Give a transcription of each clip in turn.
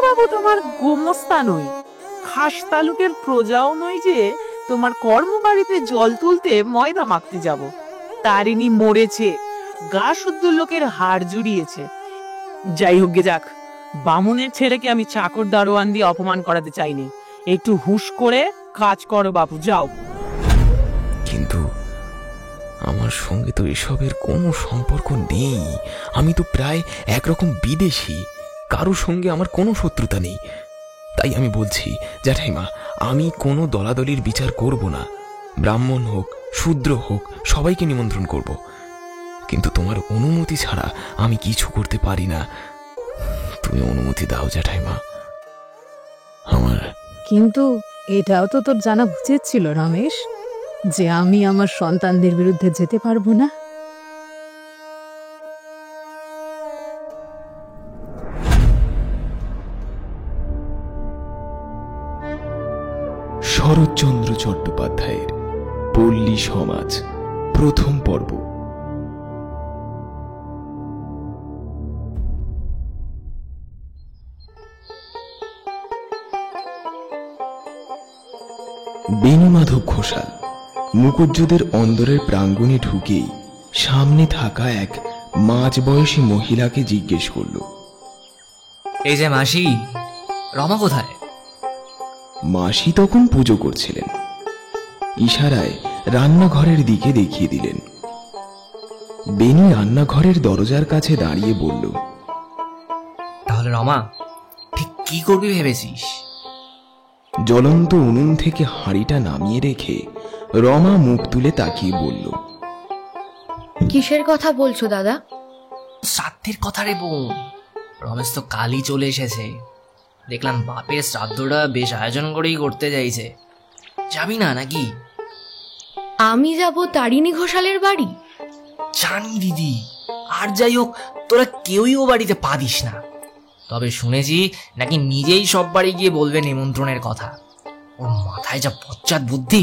বাবু তোমার গোমস্তা নই, খাস তালুকের প্রজাও নই যে তোমার কর্মবাড়িতে জল তুলতে ময়দা মাখতে যাব। তারিণী মরেছে, গা শুদ্ধ লোকের হাড় জুড়িয়েছে। যাই হোক গে যাক, বামুনের ছেলেকে আমি চাকর দারোয়ান দিয়ে অপমান করাতে চাইনি। একটু হুঁশ করে কাজ করো বাবু, যাও। কিন্তু আমার সঙ্গে তো এসবের কোনো সম্পর্ক নেই। আমি তো প্রায় একরকম বিদেশি, কারোর সঙ্গে আমার কোনো শত্রুতা নেই। তাই আমি বলছি জ্যাঠাইমা, আমি কোনো দলাদলির বিচার করব না। ব্রাহ্মণ হোক, শূদ্র হোক, সবাইকে নিমন্ত্রণ করব, কিন্তু তোমার অনুমতি ছাড়া আমি কিছু করতে পারি না। তুমি অনুমতি দাও জ্যাঠাইমা আমার। কিন্তু এটাও তো তোর জানা উচিত ছিল রমেশ, যে আমি আমার সন্তানদের বিরুদ্ধে যেতে পারবো না। শরৎচন্দ্র চট্টোপাধ্যায়ের পল্লী সমাজ, প্রথম পর্ব। বেণীমাধব ঘোষাল মুকুজ্জদের অন্দরের প্রাঙ্গণে ঢুকেই সামনে থাকা এক মাঝবয়সী মহিলাকে জিজ্ঞেস করল, এই যে মাসি, রমা কোথায়? মাসি তখন পুজো করছিলেন। ইশারায় রান্নাঘরের দিকে দেখিয়ে দিলেন। বেণী রান্নাঘরের দরজার কাছে দাঁড়িয়ে বলল, তাহলে রমা ঠিক কি করবি ভেবেছিস? জ্বলন্ত উনুন থেকে হাঁড়িটা নামিয়ে রেখে রমা মুখ তুলে তাকিয়ে বলল, কিসের কথা বলছো দাদা? শ্রাদ্ধের কথা রে বোন। রমেশ তো কালই চলে এসেছে। দেখলাম বাপের শ্রাদ্ধটা বেশ আয়োজন করেই করতে চাইছে। যাবি না নাকি? আমি যাব তারিণী ঘোষালের বাড়ি? জানি দিদি, আর যাই হোক তোরা কেউই ও বাড়িতে পা দিস না। তবে শুনেছি নাকি নিজেই সব বাড়ি গিয়ে বলবে নিমন্ত্রণের কথা। ওর মাথায় যা পশ্চাৎ বুদ্ধি,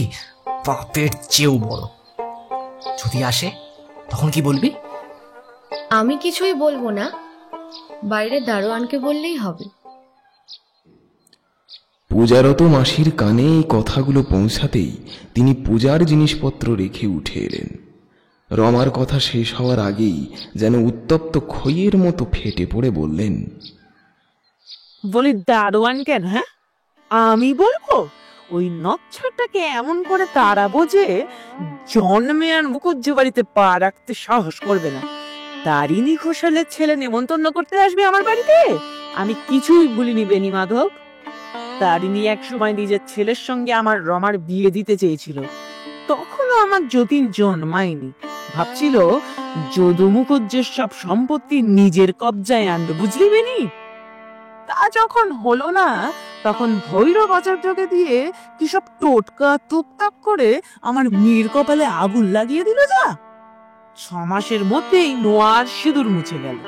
বাপের চেয়েও বড়। যদি আসে তখন কি বলবি? আমি কিছুই বলবো না, বাইরে দারোয়ানকে বললেই হবে। পূজারত মাসির কানে এই কথাগুলো পৌঁছাতেই তিনি পূজার জিনিসপত্র রেখে উঠে এলেন। রমার কথা শেষ হওয়ার আগেই যেন উত্তপ্ত খইয়ের মতো ফেটে পড়ে বললেন, বলি দারোয়ান কেন? হ্যাঁ, আমি বলবো? ওই নচ্ছরটাকে এমন করে তাড়াবো যে জন্মে আর মুকুজ্জ বাড়িতে পা রাখতে সাহস করবে না। তারিণী ঘোষালের ছেলে নেমন্তন্ন করতে আসবে আমার বাড়িতে? আমি কিছুই ভুলিনি বেণী মাধব। তারিণী এক সময় নিজের ছেলের সঙ্গে আমার রমার বিয়ে দিতে চেয়েছিল, তখনও আমার যতীন জন্মায়নি। ভাবছিল যদু মুকুজ্জের সব সম্পত্তি নিজের কবজায় আনবে, বুঝলি বেণী? তা যখন হলো না, তখন ভৈরব আচার্যকে দিয়ে কি সব টোটকা টুকটাক করে আমার মেয়ের কপালে আগুন লাগিয়ে দিল। যা 6 মাসের মধ্যেই নোয়ার সিঁদুর মুছে গেল।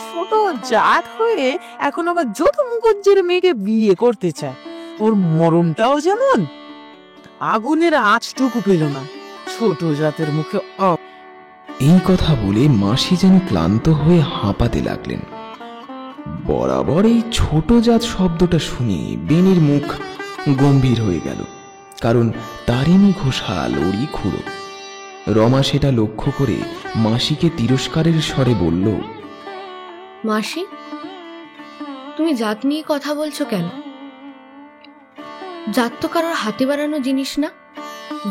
ছোট জাত হয়ে এখন আবার যত মুকুজ্জের মেয়েকে বিয়ে করতে চায়। ওর মরণটাও যেমন আগুনের আঁচটুকু পেল না ছোট জাতের মুখে। এই কথা বলে মাসি যেন ক্লান্ত হয়ে হাঁপাতে লাগলেন। বরাবর এই ছোট জাত শব্দটা শুনে বেণীর মুখ গম্ভীর হয়ে গেল, কারণ তারিণী ঘোষাল ওরই খুড়ো। রমা সেটা লক্ষ্য করে মাসিকে তিরস্কারের স্বরে বলল, মাসি, তুমি জাত নিয়ে কথা বলছো কেন? জাত তো কারোর হাতে বানানো জিনিস না।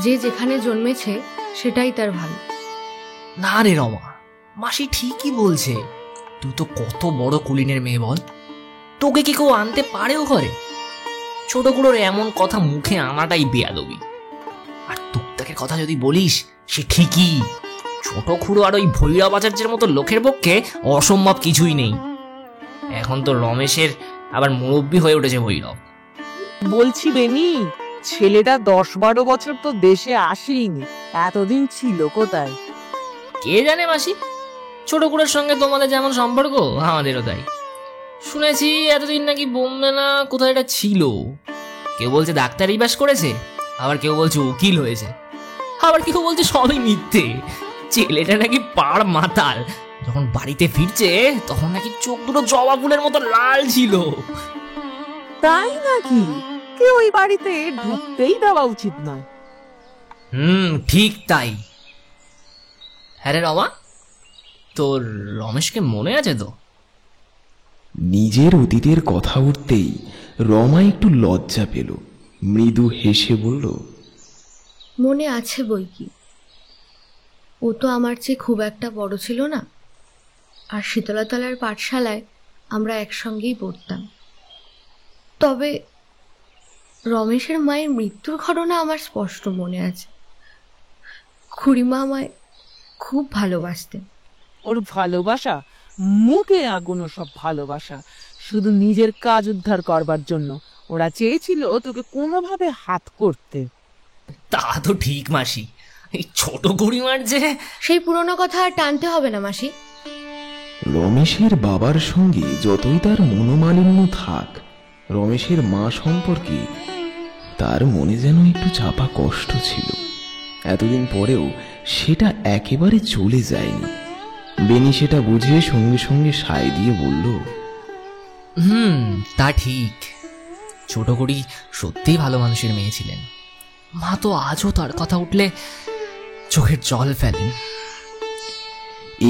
যে যেখানে জন্মেছে সেটাই তার ভালো। না রে রমা, মাসি ঠিকই বলছে। তুই তো কত বড় কুলিনের মেয়ে বল, তোকে কি কেউ আনতে পারেও ঘরে? ছোট কুড়োর এমন কথা মুখে আনাটাই বেয়াদবি। আর টুকটাকের কথা যদি বলিস, সে ঠিকই। ছোট খুড়ো আর ওই ভৈরব আচার্যের মতো লোকের পক্ষে অসম্ভব কিছুই নেই। এখন তো রমেশের আবার মুরব্বী হয়ে উঠেছে ভৈরব। বলছি বেনি, ছেলেটা 10-12 বছর তো দেশে আসেনি, এতদিন ছিল কোথায়? কে জানে মাসি, ছোট কুড়োর সঙ্গে তোমাদের যেমন সম্পর্ক আমাদেরও তাই। শুনেছি এতদিন নাকি বোম্বে না কোথায় এটা ছিল। কেউ বলছে ডাক্তারি পাস করেছে, আবার কেউ বলছে উকিল হয়েছে, আবার কেউ বলছে সবই মিথ্যে। ছেলেটা নাকি পাড় মাতাল। যখন বাড়িতে ফিরছে তখন নাকি চোখ দুটো জবা ফুলের মতো লাল ছিল। তাই নাকি? কেউ ওই বাড়িতে ঢুকতেই দেওয়া উচিত নয়। ঠিক তাই। হ্যাঁ রে রমা, তোর রমেশকে মনে আছে তো? নিজের অতীতের কথা উঠতেই রমা একটু লজ্জা পেল, মৃদু হেসে বলল, মনে আছে বই কি। ও তো আমার চেয়ে খুব একটা বড় ছিল না, আর শীতলাতলার পাঠশালায় আমরা একসঙ্গেই পড়তাম। তবে রমেশের মায়ের মৃত্যুর ঘটনা আমার স্পষ্ট মনে আছে। খুড়িমা আমায় খুব ভালোবাসতেন। ওর ভালোবাসা মুখে আগুনো সব ভালোবাসা, শুধু নিজের কাজ উদ্ধার করবার জন্য। ওরা চেয়েছিল তোকে কোনোভাবে হাত করতে। তা তো ঠিক মাসি, এই ছোট খুড়িমার যে। সেই পুরনো কথা আর টানতে হবে না মাসি। রমেশের বাবার সঙ্গে যতই তার মনোমালিন্য থাক, রমেশের মা সম্পর্কে তার মনে যেন একটু চাপা কষ্ট ছিল। এতদিন পরেও সেটা একেবারে চলে যায়নি। বেনি সেটা বুঝে সঙ্গে সঙ্গে সায় দিয়ে বলল, তা ঠিক। ছোট করি সত্যিই ভালো মানুষের মেয়ে ছিলেন। মা তো আজও তার কথা উঠলে চোখের জল ফেলেন।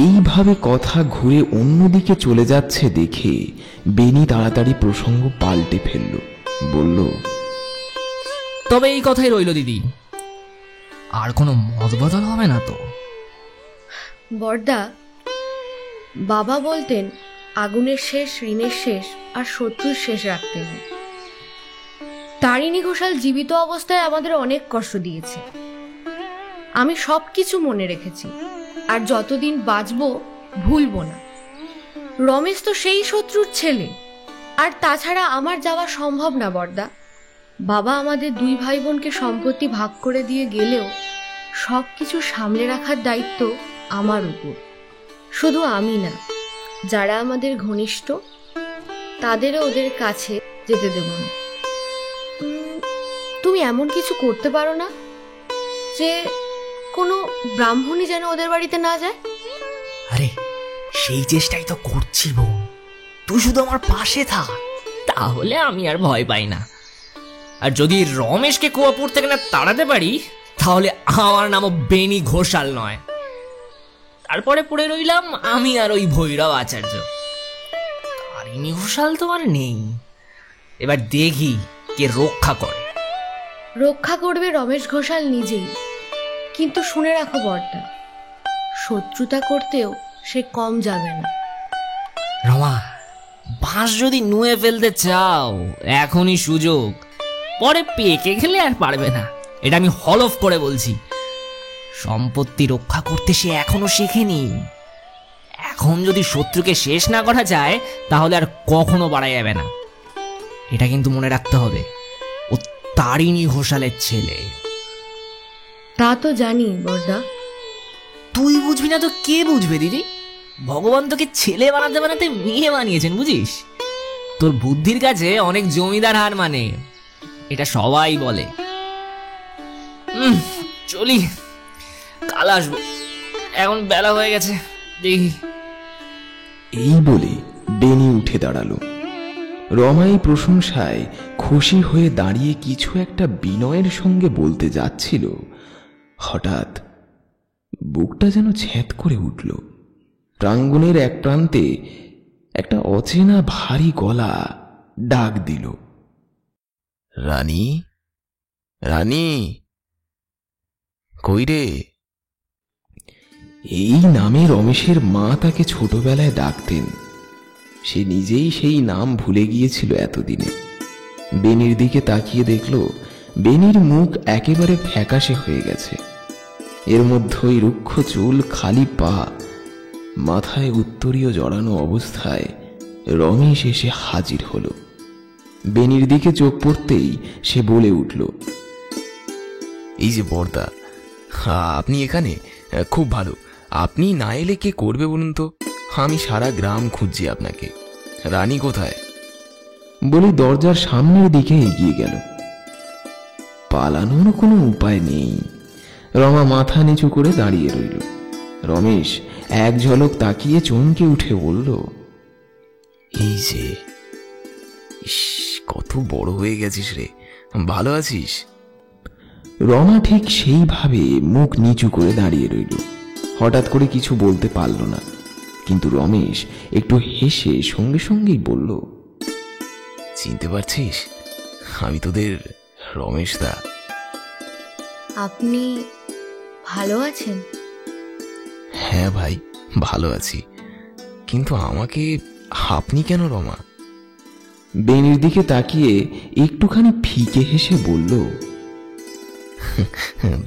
এইভাবে কথা ঘুরে অন্যদিকে চলে যাচ্ছে দেখে বেনি তাড়াতাড়ি প্রসঙ্গ পাল্টে ফেলল, বলল, তবে এই কথাই রইল দিদি, আর কোনো মত বদল হবে না তো? বড়দা, বাবা বলতেন আগুনের শেষ ঋণের শেষ আর শত্রুর শেষ রাখতে নেই। তারিণী ঘোষাল জীবিত অবস্থায় আমাদের অনেক কষ্ট দিয়েছে। আমি সবকিছু মনে রেখেছি, আর যতদিন বাঁচবো ভুলবো না। রমেশ তো সেই শত্রুর ছেলে, আর তাছাড়া আমার যাওয়া সম্ভব না বড়দা। বাবা আমাদের দুই ভাই বোনকে সম্পত্তি ভাগ করে দিয়ে গেলেও সবকিছু সামলে রাখার দায়িত্ব আমার উপর। শুধু আমি না, যারা আমাদের ঘনিষ্ঠ তাদেরও ওদের কাছে যেতে দেব না। তুমি এমন কিছু করতে পারো না যে কোনো ব্রাহ্মণই যেন ওদের বাড়িতে না যায়? আরে সেই চেষ্টাই তো করছি বোন, তুই শুধু আমার পাশে থাক, তাহলে আমি আর ভয় পাই না। আর যদি রমেশকে কুয়াপুর থেকে না তাড়াতে পারি, তাহলে আমার নামও বেনি ঘোষাল নয়। তারপরে পড়ে রইলাম আমি আর ওই ভৈরব আচার্য। তারিণী ঘোষাল তো আর নেই, এবার দেখি কে রক্ষা করে। রক্ষা করবে রমেশ ঘোষাল নিজেই। কিন্তু শুনে রাখো বড়দা, শত্রুতা করতেও সে কম যাবে না। রমা, বাঁশ যদি নুয়ে ফেলতে চাও এখনই সুযোগ, পরে পেকে গেলে আর পারবে না। এটা আমি হলফ করে বলছি। সম্পত্তি রক্ষা করতে সে এখনো শেখেনি। এখন যদি শত্রুকে শেষ না করা যায়, তাহলে আর কখনো বাড়া যাবে না। এটা কিন্তু মনে রাখতে হবে, ও তারিণী ঘোষালের ছেলে। তা তো জানি বড়দা। তুই বুঝবি না তো কে বুঝবে দিদি? ভগবান তোকে ছেলে বানাতে বানাতে মেয়ে বানিয়েছেন, বুঝিস? তোর বুদ্ধির কাছে অনেক জমিদার হার মানে, এটা সবাই বলে। চলি, কাল আসবো, এখন বেলা হয়ে গেছে, দেখি। এই বলে বেনি উঠে দাঁড়ালো। রমাই প্রশংসায় খুশি হয়ে দাঁড়িয়ে কিছু একটা বিনয়ের সঙ্গে বলতে যাচ্ছিল, হঠাৎ বুকটা যেন ছ্যাঁত করে উঠল। প্রাঙ্গণের এক প্রান্তে একটা অচেনা ভারী গলা ডাক দিল, রানী, রানী, কই রে? এই নামে রমেশের মা তাকে ছোটবেলায় ডাকতেন। সে নিজেই সেই নাম ভুলে গিয়েছিল এতদিনে। বেনির দিকে তাকিয়ে দেখল বেনির মুখ একেবারে ফ্যাকাশে হয়ে গেছে। এর মধ্যেই রুক্ষ চুল, খালি পা, মাথায় উত্তরীয় জড়ানো অবস্থায় রমেশ এসে হাজির হলো। বেনির দিকে চোখ পড়তেই সে বলে উঠল, এই যে বর্দা, আপনি এখানে? খুব ভালো। আপনি না এলে কে করবে বলুন তো? আমি সারা গ্রাম খুঁজছি আপনাকে। রানী কোথায়? বলে দরজার সামনের দিকে এগিয়ে গেল। পালানোর কোনো উপায় নেই। রমা মাথা নিচু করে দাঁড়িয়ে রইল। রমেশ এক ঝলক তাকিয়ে চমকে উঠে বলল, এই যে, কত বড় হয়ে গেছিস রে, ভালো আছিস? রমা ঠিক সেইভাবে মুখ নিচু করে দাঁড়িয়ে রইল। হঠাৎ করে কিছু বলতে পারল না, কিন্তু রমেশ একটু হেসে সঙ্গে সঙ্গেই বলল, চিনতে পারছিস? আমি তোদের রমেশ দা। আপনি ভালো আছেন? হ্যাঁ ভাই, ভালো আছি, কিন্তু আমাকে আপনি কেন রমা? বেনির দিকে তাকিয়ে একটুখানি ফিকে হেসে বলল,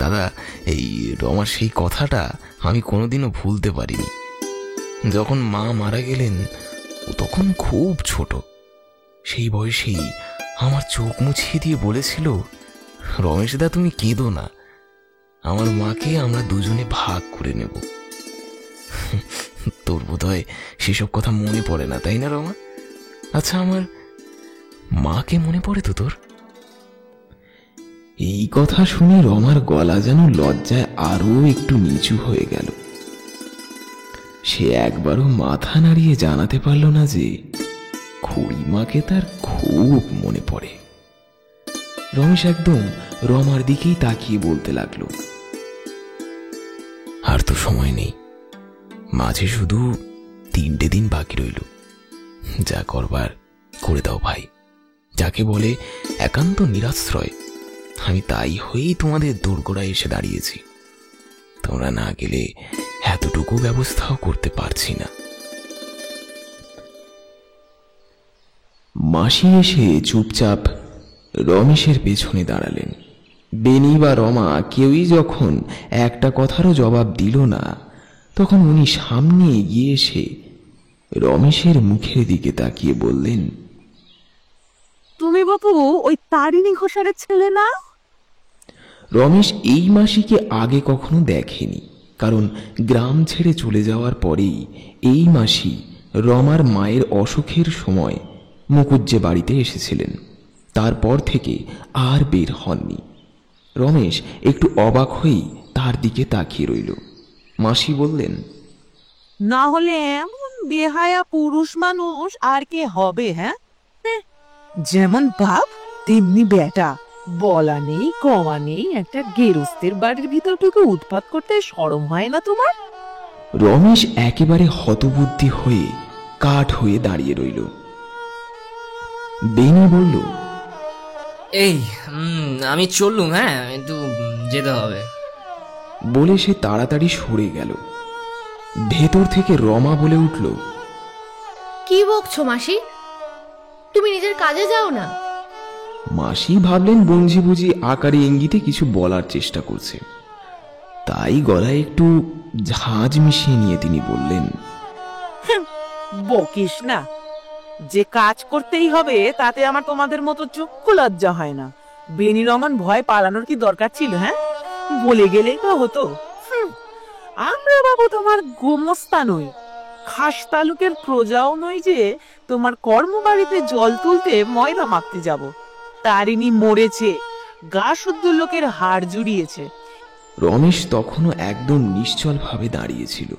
দাদা, এই রমার সেই কথাটা আমি কোনোদিনও ভুলতে পারিনি। যখন মা মারা গেলেন ও তখন খুব ছোট, সেই বয়সেই আমার চোখ মুছিয়ে দিয়ে বলেছিল, রমেশ দা তুমি কেঁদো না, আমার মাকে আমরা দুজনে ভাগ করে নেব। তোর বোধহয় সেসব কথা মনে পড়ে না, তাই না রমা? আচ্ছা, আমার মাকে মনে পড়ে তো তোর? এই কথা শুনে রমার গলা যেন লজ্জায় আরো একটু নিচু হয়ে গেল। সে একবারও মাথা নাড়িয়ে জানাতে পারল না যে খুড়িমাকে তার খুব মনে পড়ে। রমেশ একদম রমার দিকেই তাকিয়ে বলতে লাগলো, আর তো সময় নেই, মাঝে শুধু 3টে দিন বাকি রইল। যা করবার করে দাও ভাই। যাকে বলে একান্ত নিরাশ্রয়, আমি তাই হয়েই তোমাদের দোরগোড়ায় এসে দাঁড়িয়েছি। তোমরা না গেলে এতটুকু ব্যবস্থাও করতে পারছি না। মাসি এসে চুপচাপ রমেশের পেছনে দাঁড়ালেন। বেনি বা রমা কেউই যখন একটা কথারও জবাব দিল না, তখন উনি সামনে এগিয়ে এসে রমেশের মুখের দিকে তাকিয়ে বললেন, তুমি বাপু ওই তারিণী ঘোষালের ছেলে না? রমেশ এই মাসিকে আগে কখনো দেখেনি, কারণ গ্রাম ছেড়ে চলে যাওয়ার পরেই এই মাসি রমার মায়ের অসুখের সময় মুকুজ্জে বাড়িতে এসেছিলেন। তারপর থেকে আর বের হননি। রমেশ একটু অবাক হয়েই তার দিকে তাকিয়ে রইল। মাসি বললেন, না হলে এমন বেহায়া পুরুষ মানুষ আর কে হবে? হ্যাঁ, যেমন বাপ তেমনি বেটা, বলা নেই কমা নেই, একটা গেরস্তের বাড়ির ভিতর ঢুকে উৎপাত করতে শরম হয় না তোমার? রমেশ একেবারে হতবুদ্ধি হয়ে কাঠ হয়ে দাঁড়িয়ে রইল। বেনি বলল, এই আমি চললুম, হ্যাঁ একটু যেতে হবে। বলে সে তাড়াতাড়ি সরে গেল। ভেতর থেকে রমা বলে উঠল, কি বকছো মাসি? তুমি নিজের কাজে যাও না। মাসি ভাবলেন বঞ্জি বুঝি আকারে ইঙ্গিতে কিছু বলার চেষ্টা করছে, তাই গলায় একটু ঝাঁজ মিশিয়ে নিয়ে তিনি বললেন, বকিস না, যে কাজ করতেই হবে তাতে আমার তোমাদের মতো চক্ষু লজ্জা হয় না। বেনি রমান ভয় পালানোর কি দরকার ছিল? হ্যাঁ, বলে গেলেই তো হতো। আমরা বাবু তোমার গোমস্তা নই, খাস তালুকের প্রজাও নই যে তোমার কর্মবাড়িতে জল তুলতে ময়দা মাখতে যাব। তারিণী মরেছে, গা শুদ্ধ লোকের হাড় জুড়িয়েছে। রমেশ তখনও একদম নিশ্চল ভাবে দাঁড়িয়েছিল।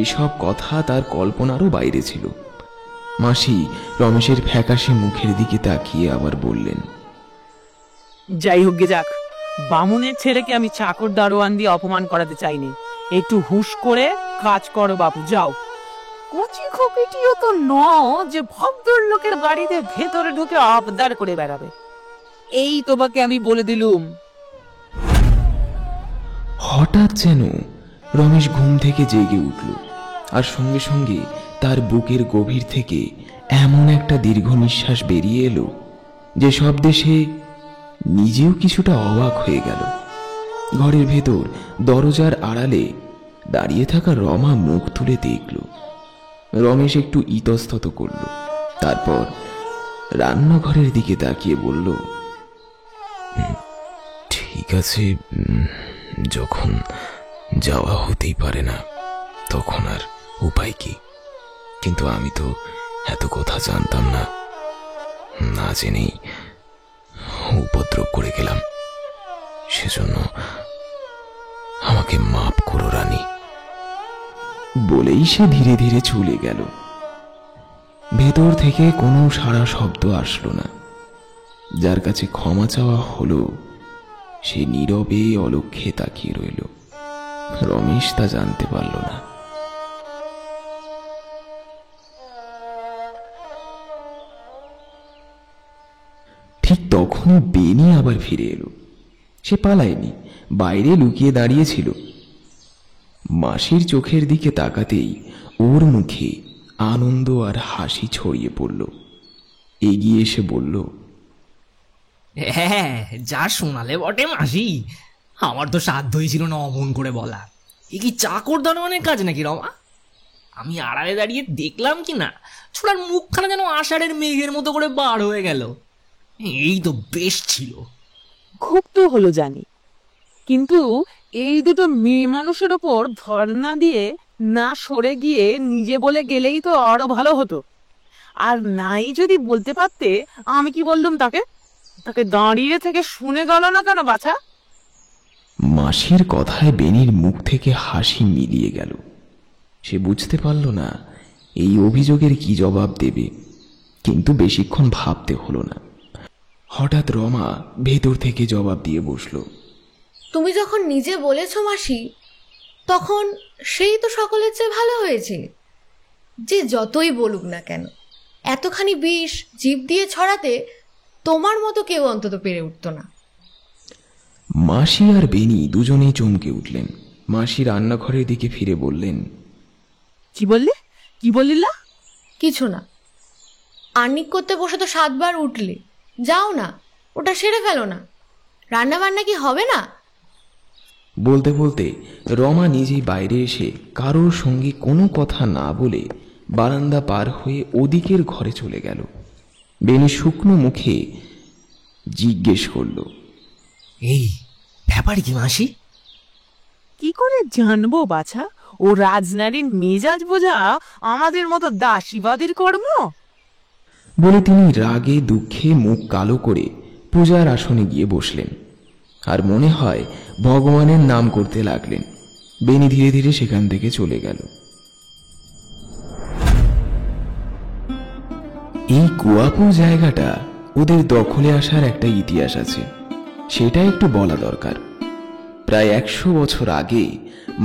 এসব কথা তার কল্পনারও বাইরে ছিল। মাসি রমেশের ফ্যাকাশে মুখের দিকে তাকিয়ে আবার বললেন, যাই হোক গে যাক, বামুনের ছেলেকে আমি চাকর দারোয়ান দিয়ে অপমান করাতে চাইনি। একটু হুঁশ করে কাজ করো বাপু, যাও। কচি খোকিটিও তো ন যে ভদ্রলোকের বাড়িতে ভেতরে ঢুকে আবদার করে বেড়াবে। এই তোমাকে আমি বলে দিলুম। হঠাৎ যেন রমেশ ঘুম থেকে জেগে উঠল, আর সঙ্গে সঙ্গে তার বুকের গভীর থেকে এমন একটা দীর্ঘ নিঃশ্বাস বেরিয়ে এলো যে শব্দে সে নিজেও কিছুটা অবাক হয়ে গেল। ঘরের ভেতর দরজার আড়ালে দাঁড়িয়ে থাকা রমা মুখ তুলে দেখল। রমেশ একটু ইতস্তত করল, তারপর রান্নাঘরের দিকে তাকিয়ে বলল, ঠিক আছে, যখন যাওয়া হতেই পারে না তখন আর উপায় কি? কিন্তু আমি তো এত কথা জানতাম না, না জেনেই উপদ্রব করে গেলাম, সেজন্য আমাকে মাফ করো রানী। বলেই সে ধীরে ধীরে চলে গেল। ভেতর থেকে কোনো সাড়া শব্দ আসলো না। যার কাছে ক্ষমা চাওয়া হলো সে নীরবে অলক্ষ্যে তাকিয়ে রইল। রমেশ তা জানতে পারল না। ঠিক তখনই বেনি আবার ফিরে এলো। সে পালায়নি, বাইরে লুকিয়ে দাঁড়িয়েছিল। মাসির চোখের দিকে তাকাতেই ওর মুখে আনন্দ আর হাসি ছড়িয়ে পড়ল। এগিয়ে এসে বলল, হ্যাঁ, যা শোনালে বটে মাসি, আমার তো সাধ্যই ছিল না অমন করে বলা। এ কি চাকর দারোয়ানের কাজ নাকি রমা? আমি আড়ালে দাঁড়িয়ে দেখলাম কি না, ছোড়ার মুখখানা যেন আষাঢ়ের মেঘের মতো করে বার হয়ে গেল। এই তো বেশ ছিল। খুব তো হলো জানি, কিন্তু এই দুটো মেয়ে মানুষের ওপর ধর্ণা দিয়ে না সরে গিয়ে নিজে বলে গেলেই তো আরো ভালো হতো। আর নাই যদি বলতে পারতে, আমি কি বললাম তাকে? তাকে দাঁড়িয়ে থেকে শুনে গেল না কেন বাছা? মাসির কথায় বেনির মুখ থেকে হাসি মিলিয়ে গেল। সে বুঝতে পারল না এই অভিযোগের কি জবাব দেবে, কিন্তু বেশিক্ষণ ভাবতে হলো না। হঠাৎ রমা ভেতর থেকে জবাব দিয়ে বসল, তুমি যখন নিজে বলেছ মাসি, তখন সেই তো সকলের চেয়ে ভালো হয়েছে। যে যতই বলুক না কেন, এতখানি বিষ জিভ দিয়ে ছড়াতে তোমার মতো কেউ অন্তত পেরে উঠত না। মাসি আর বেনি দুজনেই চমকে উঠলেন। মাসি রান্নাঘরের দিকে ফিরে বললেন, কি বললে? কি বলিলা? কিছু না। আর্নিক করতে বসে তো 7 বার উঠলে, যাও না, ওটা সেরে ফেলো না। রান্না বান্না কি হবে না? বলতে বলতে রমা নিজেই বাইরে এসে কারোর সঙ্গে কোনো কথা না বলে বারান্দা পার হয়ে ওদিকের ঘরে চলে গেল। বেনি শুকনো মুখে জিজ্ঞেস করল, এই ব্যাপার কি মাসি? কি করে জানবো বাছা? ও রাজনারীর মেজাজ বোঝা আমাদের মতো দাসীবাদীর কর্ম। বলে তিনি রাগে দুঃখে মুখ কালো করে পূজার আসনে গিয়ে বসলেন আর মনে হয় ভগবানের নাম করতে লাগলেন। বেনি ধীরে ধীরে সেখান থেকে চলে গেল। এই কুয়াপুর জায়গাটা ওদের দখলে আসার একটা ইতিহাস আছে, সেটা একটু বলা দরকার। প্রায় 100 বছর আগে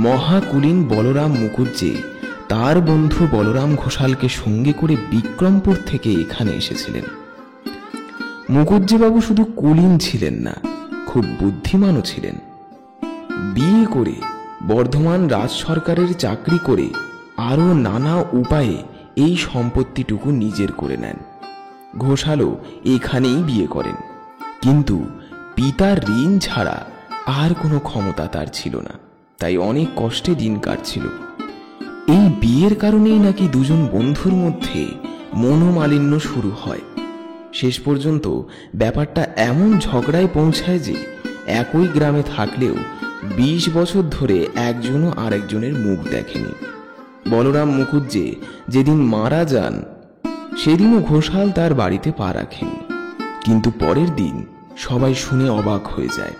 মহাকুলীন বলরাম মুকুজ্জে তার বন্ধু বলরাম ঘোষালকে সঙ্গে করে বিক্রমপুর থেকে এখানে এসেছিলেন। মুকুজ্জেবাবু শুধু কুলীন ছিলেন না, খুব বুদ্ধিমানও ছিলেন। বিয়ে করে বর্ধমান রাজ সরকারের চাকরি করে আরও নানা উপায়ে এই সম্পত্তিটুকু নিজের করে নেন। ঘোষালও এখানেই বিয়ে করেন, কিন্তু পিতার ঋণ ছাড়া আর কোনো ক্ষমতা তার ছিল না, তাই অনেক কষ্টে দিন কাটছিল। এই বিয়ের কারণেই নাকি দুজন বন্ধুর মধ্যে মনোমালিন্য শুরু হয়। শেষ পর্যন্ত ব্যাপারটা এমন ঝগড়ায় পৌঁছায় যে একই গ্রামে থাকলেও 20 বছর ধরে একজনও আরেকজনের মুখ দেখেনি। বলরাম মুকুজ্জে যেদিন মারা যান সেদিনও ঘোষাল তার বাড়িতে পা রাখেননি, কিন্তু পরের দিন সবাই শুনে অবাক হয়ে যায়।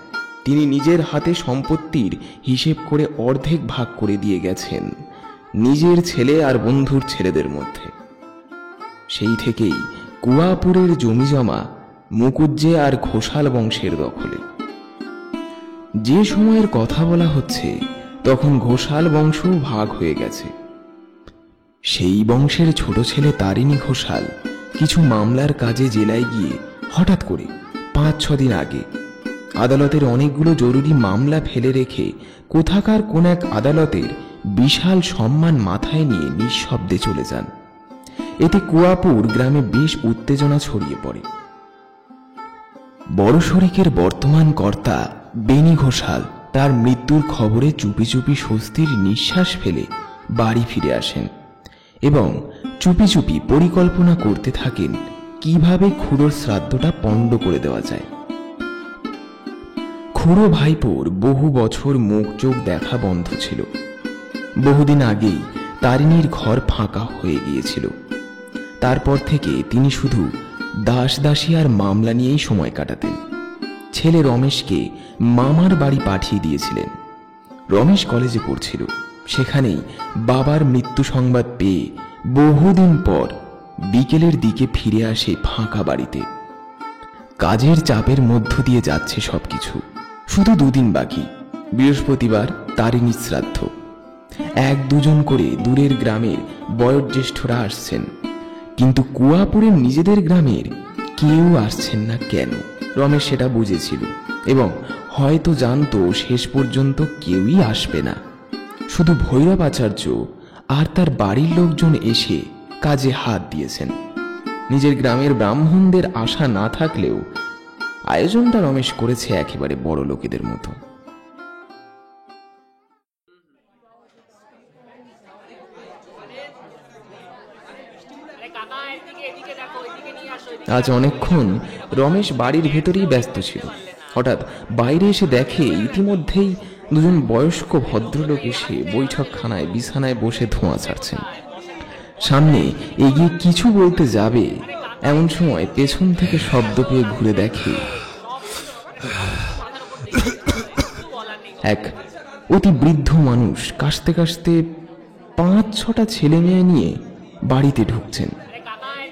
তিনি নিজের হাতে সম্পত্তির হিসেব করে অর্ধেক ভাগ করে দিয়ে গেছেন নিজের ছেলে আর বন্ধুর ছেলেদের মধ্যে। সেই থেকেই কুয়াপুরের জমিজমা মুকুজ্জে আর ঘোষাল বংশের দখলে। যে সময়ের কথা বলা হচ্ছে তখন ঘোষাল বংশ ভাগ হয়ে গেছে। সেই বংশের ছোট ছেলে তারিণী ঘোষাল কিছু মামলার কাজে জেলায় গিয়ে হঠাৎ করে 5-6 দিন আগে আদালতের অনেকগুলো জরুরি মামলা ফেলে রেখে কোথাকার কোন এক আদালতের বিশাল সম্মান মাথায় নিয়ে নিঃশব্দে চলে যান। এতে কুয়াপুর গ্রামে বেশ উত্তেজনা ছড়িয়ে পড়ে। বড় শরিকের বর্তমান কর্তা বেনি ঘোষাল তার মৃত্যুর খবরে চুপি চুপি স্বস্তির নিঃশ্বাস ফেলে বাড়ি ফিরে আসেন এবং চুপি চুপি পরিকল্পনা করতে থাকেন কিভাবে খুড়োর শ্রাদ্ধটা পণ্ড করে দেওয়া যায়। খুড়ো ভাইপোর বহু বছর মুখ চোখ দেখা বন্ধ ছিল। বহুদিন আগেই তারিণীর ঘর ফাঁকা হয়ে গিয়েছিল। তারপর থেকে তিনি শুধু দাস দাসী আর মামলা নিয়েই সময় কাটাতেন। ছেলে রমেশকে মামার বাড়ি পাঠিয়ে দিয়েছিলেন। রমেশ কলেজে পড়ছিল, সেখানেই বাবার মৃত্যু সংবাদ পেয়ে বহুদিন পর বিকেলের দিকে ফিরে আসে ফাঁকা বাড়িতে। কাজের চাপের মধ্য দিয়ে যাচ্ছে সবকিছু। শুধু 2 দিন বাকি, বৃহস্পতিবার তারিণীর শ্রাদ্ধ। 1-2 করে দূরের গ্রামের বয়োজ্যেষ্ঠরা আসছেন, কিন্তু কুয়াপুরের নিজেদের গ্রামের কেউ আসছেন না কেন? রমেশ সেটা বুঝেছিল এবং হয়তো জানতো শেষ পর্যন্ত কেউই আসবে না। শুধু ভৈরব আচার্য আর তার বাড়ির লোকজন এসে কাজে হাত দিয়েছেন। নিজের গ্রামের ব্রাহ্মণদের আশা না থাকলেও আয়োজনটা রমেশ করেছে একেবারে বড় লোকেদের মতো। আজ অনেকক্ষণ রমেশ বাড়ির ভেতরেই ব্যস্ত ছিল। হঠাৎ বাইরে এসে দেখে ইতিমধ্যেই 2 বয়স্ক ভদ্রলোক এসে বৈঠকখানায় বিছানায় বসে ধোঁয়া ছাড়ছেন। সামনে এগিয়ে কিছু বলতে যাবে এমন সময় পেছন থেকে শব্দ পেয়ে ঘুরে দেখে এক অতি বৃদ্ধ মানুষ কাশতে কাশতে 5-6টা ছেলে মেয়ে নিয়ে বাড়িতে ঢুকছেন।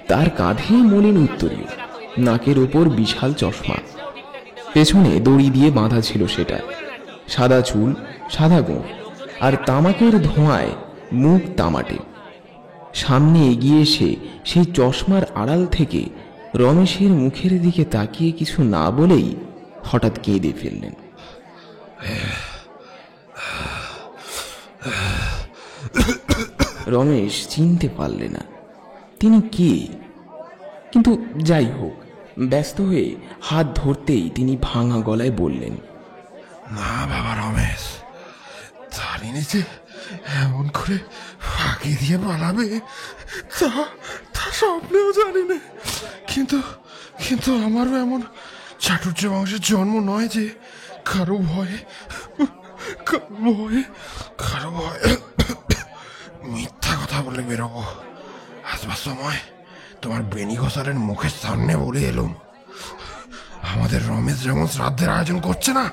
তার কাঁধে মলিন উত্তরীয়, নাকের ওপর বিশাল চশমা, পেছনে দড়ি দিয়ে বাঁধা ছিল সেটা। সাদা চুল, সাদা গোঁফ আর তামাকের ধোঁয়ায় মুখ তামাটে। সামনে এগিয়ে এসে সেই চশমার আড়াল থেকে রমেশের মুখের দিকে তাকিয়ে কিছু না বলেই হঠাৎ কেঁদে ফেললেন। রমেশ চিনতে পারলে না তিনি কে, কিন্তু যাই হোক, ব্যস্ত হয়ে হাত ধরতেই তিনি ভাঙা গলায় বললেন, না বাবা রমেশ, তারিণীতে এমন করে ফাঁকি দিয়ে পালাবে তা স্বপ্নেও জানি না। কিন্তু আমারও এমন চাটুর্য বংশের জন্ম নয় যে কারো ভয়ে মিথ্যা কথা বলে বেরোবো। আসবার সময় তোমার বেনি ঘোষালের মুখের সামনে বলে এলুম, আমাদের রমেশ যেমন শ্রাদ্ধের আয়োজন করছে না,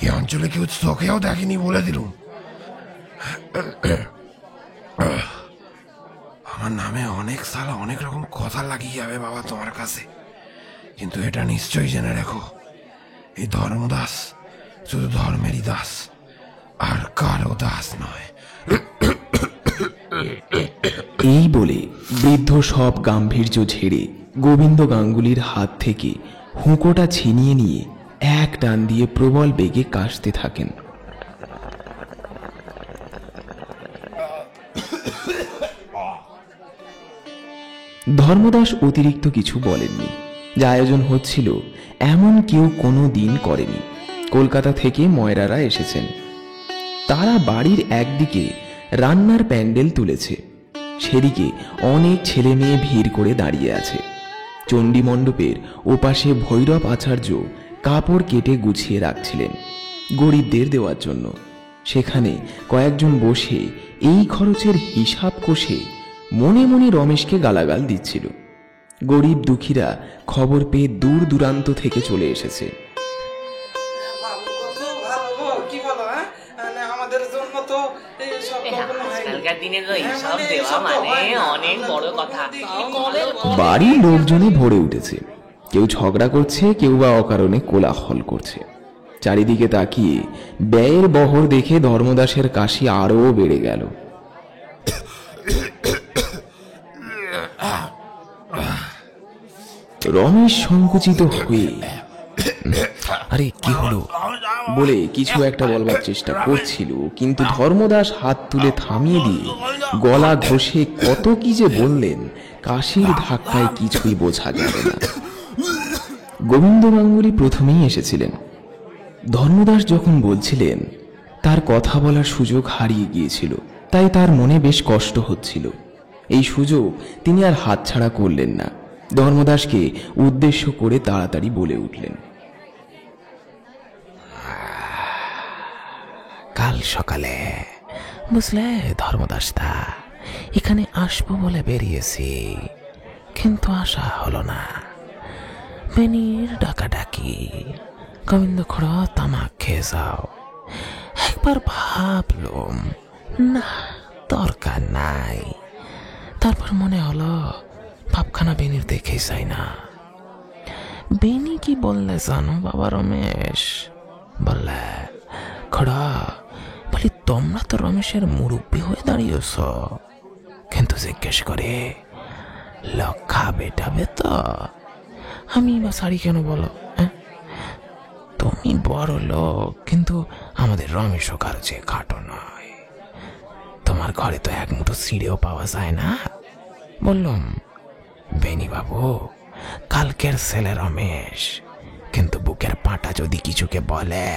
এই অঞ্চলে কেউ চোখেও দেখেনি বলে দিলুম। আমার নামে অনেক সালা অনেক রকম কথা লাগিয়ে যাবে বাবা তোমার কাছে, কিন্তু এটা নিশ্চয়ই জেনে রেখো, এই ধর্মদাস শুধু ধর্মেরই দাস, আর কারো দাস নয়। এই বলে বৃদ্ধ সব গাম্ভীর্য ঝেড়ে গোবিন্দ গাঙ্গুলির হাত থেকে হুঁকোটা ছিনিয়ে নিয়ে এক টান দিয়ে প্রবল বেগে কাশতে থাকেন। ধর্মদাস অতিরিক্ত কিছু বলেননি। যা আয়োজন হচ্ছিল এমন কেউ কোনো দিন করেনি। কলকাতা থেকে ময়রারা এসেছেন। তারা বাড়ির একদিকে রান্নার প্যান্ডেল তুলেছে, সেদিকে অনেক ছেলে মেয়ে ভিড় করে দাঁড়িয়ে আছে। চণ্ডী মণ্ডপের ওপাশে ভৈরব আচার্য কাপড় কেটে গুছিয়ে রাখছিলেন গরিবদের দেওয়ার জন্য। সেখানে কয়েকজন বসে এই খরচের হিসাব কষে মনে মনে রমেশকে গালাগাল দিচ্ছিল। গরিব দুঃখীরা খবর পেয়ে দূর দূরান্ত থেকে চলে এসেছে। বাড়ির লোকজনে ভরে উঠেছে। কেউ ঝগড়া করছে, কেউ বা অকারণে কোলাহল করছে। চারিদিকে তাকিয়ে ব্যয়ের বহর দেখে ধর্মদাসের কাশি আরও বেড়ে গেল। রমেশ সংকুচিত হয়ে আরে কি হলো বলে কিছু একটা বলবার চেষ্টা করছিল, কিন্তু ধর্মদাস হাত তুলে থামিয়ে দিয়ে গলা ঘষে কত কি যে বললেন, কাশির ধাক্কায় কিছুই বোঝা গেল না। গোবিন্দ গাঙ্গুলি প্রথমেই এসেছিলেন। ধর্মদাস যখন বলছিলেন তার কথা বলার সুযোগ হারিয়ে গিয়েছিল, তাই তার মনে বেশ কষ্ট হচ্ছিল। এই সুযোগ তিনি আর হাতছাড়া করলেন না। ধর্মদাসকে উদ্দেশ্য করে তাড়াতাড়ি বলে উঠলেন, কাল সকালে বুঝলে ধর্মদাসদা, এখানে আসবো বলে বেরিয়েছি, কিন্তু আসা হলো না। বেনির ডাকাডাকি, গোবিন্দ খড় তামাক খেয়ে যাও। একবার ভাবলুম না, দরকার নাই। তারপর মনে হলো ভাবখানা বেনির দেখে যাই না। বেনি কি বললে জানো বাবা রমেশ? বললে, খড়া বলি তোমরা তো রমেশের মুরব্বী হয়ে দাঁড়িয়েছ, কিন্তু জিজ্ঞেস করে লোক খাবে টাবে তো? আমি বা শাড়ি কেন বলো? তুমি বড় লোক, কিন্তু আমাদের রমেশও কারো চেয়ে খাটো নয়। তোমার ঘরে তো এক মুঠো ছিঁড়েও পাওয়া যায় না। বললাম, বেনি বাবু কালকের ছেলে রমেশ, কিন্তু বুকের পাটা যদি কিছুকে বলে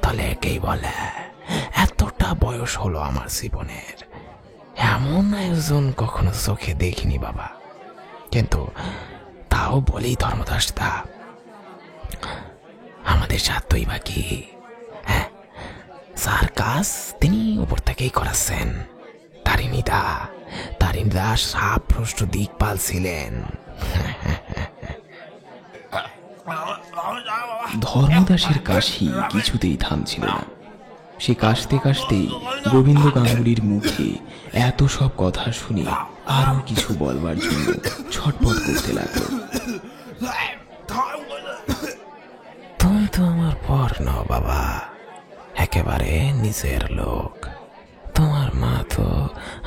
তাহলে একেই বলে। এতটা বয়স হলো আমার জীবনের, এমন আয়োজন কখনো চোখে দেখিনি বাবা। কিন্তু তাও বলি ধর্মদাস দা, আমাদের সাধ্যই বাকি। হ্যাঁ, যার কাজ তিনি উপর থেকেই করাচ্ছেন। তারিণীদা সাপ ভ্রষ্ট দিকপাল ছিলেন। ধর্মদাসের কাশি কিছুতেই থামছিল না। সে কাশতে কাশতেই গোবিন্দ গাঙ্গুলির মুখে এত সব কথা শুনে আরো কিছু বলবার জন্য ছটপট করতে লাগলো। তুমি তো আমার পর নও বাবা, একেবারে নিজের লোক। তোমার মা তো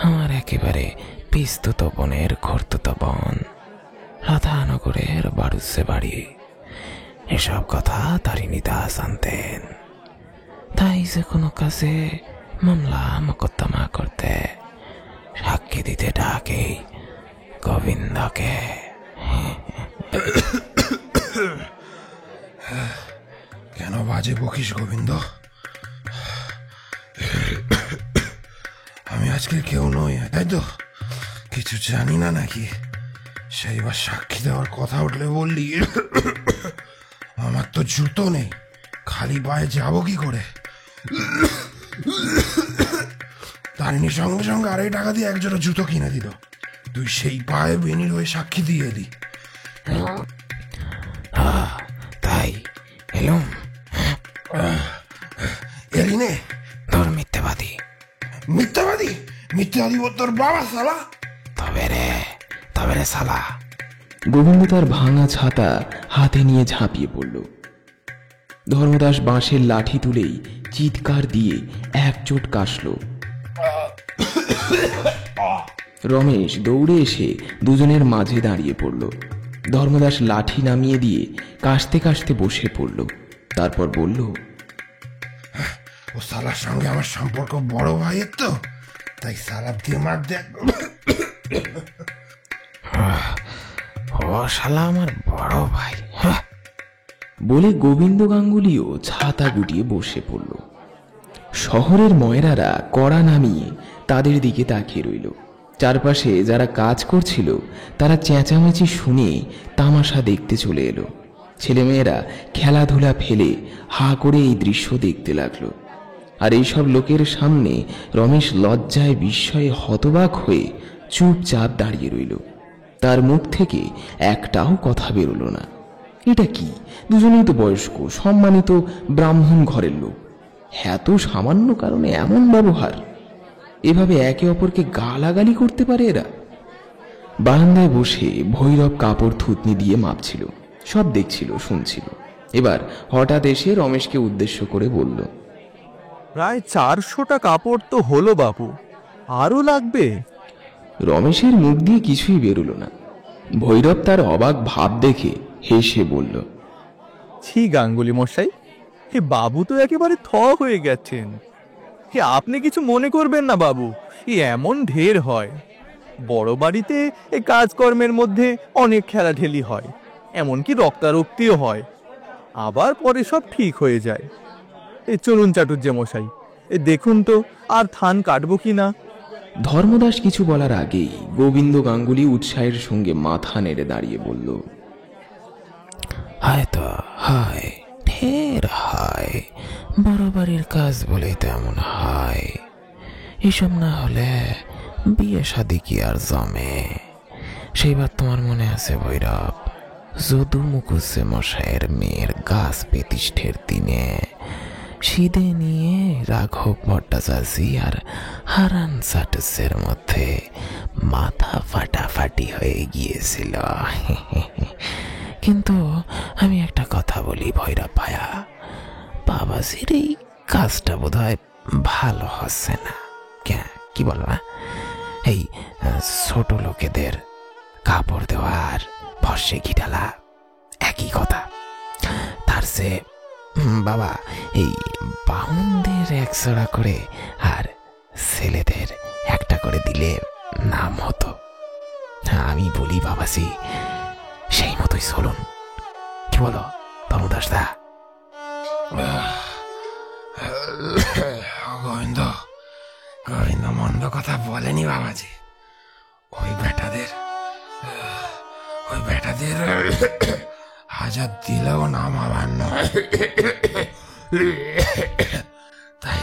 আমার একেবারে পিস্তুত বোনের খর্তুত বোন, রাধানগরের বাড়ুসে বাড়ি। এসব কথা তারিণীদা জানতেন। তাই যে কোনো কাজে মামলা মোকদ্দমা করতে সাক্ষী দিতে ডাকে গোবিন্দকে। কেন বাজে বকিস গোবিন্দ? আমি আজকে কেউ নই, তাই তো? কিছু জানি না নাকি? সেইবার সাক্ষী দেওয়ার কথা উঠলে বললি আমার তো জুতো নেই, খালি পায়ে যাবো কি করে? তারিণী সঙ্গে সঙ্গে 2.5 টাকা দিয়ে একজোড়া জুতো কিনে দিল। তুই সেই পায়ে বেনির হয়ে সাক্ষী দিয়ে এলি। তাই এলুম। এলি নে? তোর মিথ্যাবাদী। মিথ্যাবাদী? মিথ্যাবাদী তোর বাবা শালা। তবে রে শালা। গোবিন্দ তার ভাঙা ছাতা হাতে নিয়ে ঝাঁপিয়ে পড়ল। ধর্মদাস বাঁশের লাঠি তুলেই চিৎকার দিয়ে এক চোট কাশল। রমেশ দৌড়ে এসে দুজনের মাঝে দাঁড়িয়ে পড়ল। ধর্মদাস লাঠি নামিয়ে দিয়ে কাশতে কাশতে বসে পড়ল। তারপর বলল, ও শালার সঙ্গে আমার সম্পর্ক বড় ভাইয়ের তো, তাই শালা দিয়ে মার দেখ। ও শালা আমার বড় ভাই। বলে গোবিন্দ গাঙ্গুলিও ছাতা গুটিয়ে বসে পড়ল। শহরের ময়রারা কড়া নামিয়ে তাদের দিকে তাকিয়ে রইল। চারপাশে যারা কাজ করছিল তারা চেঁচামেচি শুনে তামাশা দেখতে চলে এলো। ছেলেমেয়েরা খেলাধুলা ফেলে হা করে এই দৃশ্য দেখতে লাগলো। আর এইসব লোকের সামনে রমেশ লজ্জায় বিস্ময়ে হতবাক হয়ে চুপচাপ দাঁড়িয়ে রইল। তার মুখ থেকে একটাও কথা বেরোলো না। এটা কি? দুজনেই তো বয়স্ক, সম্মানিত ব্রাহ্মণ ঘরের লোক, এত সামান্য কারণে এমন ব্যবহার? এভাবে একে অপরকে গালাগালি করতে পারে এরা? বারান্দায় বসে ভৈরব কাপড় থুতনি দিয়ে মাপছিল, সব দেখছিল, শুনছিল। এবার হঠাৎ এসে রমেশকে উদ্দেশ্য করে বলল, প্রায় 400টা কাপড় তো হলো বাবু, আরো লাগবে? রমেশের মুখ দিয়ে কিছুই বেরোলো না। ভৈরব তার অবাক ভাব দেখে হেসে বলল, ছি গাঙ্গুলি মশাই, হে বাবু তো একেবারে থ হয়ে গেছেন। হে আপনি কিছু মনে করবেন না বাবু, এমন ঢের হয়। বড় বাড়িতে এই কাজকর্মের মধ্যে অনেক খেলাঢেলি হয়, এমনকি রক্তারক্তিও হয়, আবার পরে সব ঠিক হয়ে যায়। চলুন চাটুর্যে মশাই, দেখুন তো আর থান কাটবো কি না। ধর্মদাস কিছু বলার আগেই গোবিন্দ গাঙ্গুলি উৎসাহের সঙ্গে মাথা নেড়ে দাঁড়িয়ে বলল, হয়তো হয়, ঢের হয়, বড় বাড়ির কাজ বলে তেমন হয়। এসব না হলে বিয়ে শাদী কি আর জমে? সেইবার তোমার মনে আছে ভৈরব, যদু মুখুজ্জে মশাইয়ের মেয়ের গাছ প্রতিষ্ঠের দিনে সিদে নিয়ে রাঘব ভট্টাচার্যি আর হারান চাটুর্যের মধ্যে মাথা ফাটাফাটি হয়ে গিয়েছিল। কিন্তু আমি একটা কথা বলি ভৈরব ভাইয়া, বাবাজির এই কাজটা বোধহয় ভালো হচ্ছে না। কি বলবো? এই ছোট লোকেদের কাপড় দেওয়া আর ভস্যে ঘি ঢালা একই কথা। তার সে বাবা এই বাউনদের 100 করে আর ছেলেদের 1টা করে দিলে নাম হতো। আমি বলি বাবাজি, সেই মতোই চলুন। কি বলো ধর্মদাস দা? গোবিন্দ গোবিন্দ মন্দ কথা বলেনি বাবাজি। ওই বেটাদের 1000 দিলেও নাম আবার নয়। তাই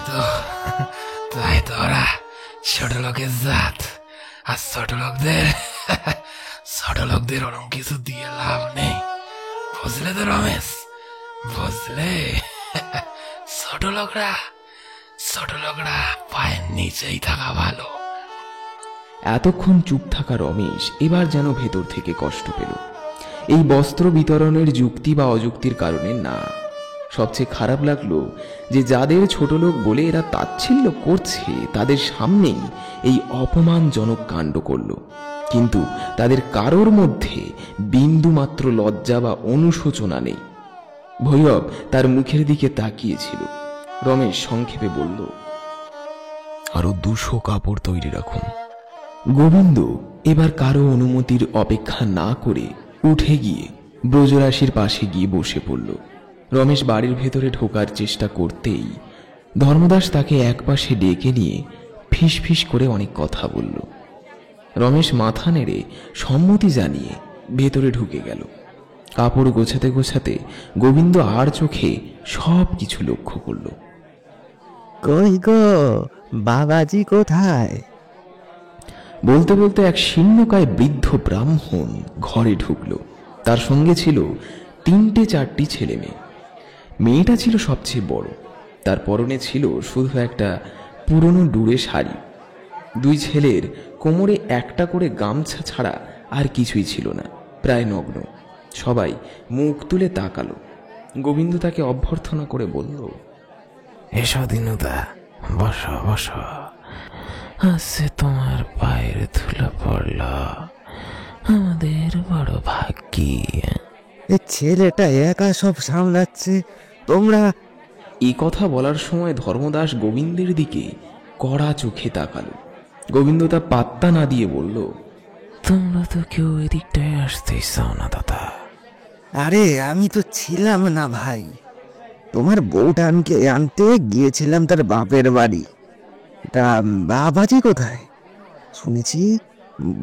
তো ওরা ছোট লোকের জাত, আর ছোট লোকদের ওরম কিছু দিয়ে লাভ নেই, বুঝলে তো রমেশ? বুঝলে? ছোট লোকরা পায়ের নিচেই থাকা ভালো। এতক্ষণ চুপ থাকা রমেশ এবার যেন ভেতর থেকে কষ্ট পেল। এই বস্ত্র বিতরণের যুক্তি বা অযুক্তির কারণে না, সবচেয়ে খারাপ লাগলো যে যাদের ছোট লোক বলে এরা তাচ্ছিল্য করছে তাদের সামনেই এই অপমানজনক কাণ্ড করল। কিন্তু তাদের কারোর মধ্যে বিন্দু মাত্র লজ্জা বা অনুশোচনা নেই। ভৈরব তার মুখের দিকে তাকিয়েছিল। রমেশ সংক্ষেপে বলল, আরো 200 কাপড় তৈরি রাখুন। গোবিন্দ এবার কারো অনুমতির অপেক্ষা না করে উঠে গিয়ে ব্রজরাশির পাশে গিয়ে বসে পড়ল। রমেশ বাড়ির ভেতরে ঢোকার চেষ্টা করতেই ধর্মদাস তাকে একপাশে ডেকে নিয়ে ফিস ফিস করে অনেক কথা বলল। রমেশ মাথা নেড়ে সম্মতি জানিয়ে ভেতরে ঢুকে গেল। কাপড় গোছাতে গোছাতে গোবিন্দ আর চোখে সব কিছু লক্ষ্য করল। কই গো বাবাজি কোথায়? বলতে বলতে এক শীর্ণকায় বৃদ্ধ ব্রাহ্মণ ঘরে ঢুকল। তার সঙ্গে ছিল 3-4টি ছেলে মেয়ে। মেয়েটা ছিল সবচেয়ে বড়। তার পরনে ছিল শুধু একটা পুরনো ডুরে শাড়ি। 2 ছেলের কোমরে একটা করে গামছা ছাড়া আর কিছুই ছিল না, প্রায় নগ্ন। সবাই মুখ তুলে তাকালো। গোবিন্দ তাকে অভ্যর্থনা করে বলল, এসো দিনুদা, বসো বসো। আজকে তোমার পায়ের ধুলো পড়ল, আমাদের বড় ভাগ্যি। এ ছেলেটা একা সব সামলাচ্ছে, তোমরা? এই কথা বলার সময় ধর্মদাস গোবিন্দের দিকে কড়া চোখে তাকালো। গোবিন্দ তা পাত্তা না দিয়ে বলল, তোমরা তো কেউ এদিকটায় আসতেই চাও না দাদা। আরে আমি তো ছিলাম না ভাই, তোমার বউটা আনতে গিয়েছিলাম তার বাপের বাড়ি। তা বাবাজি কোথায়? শুনেছি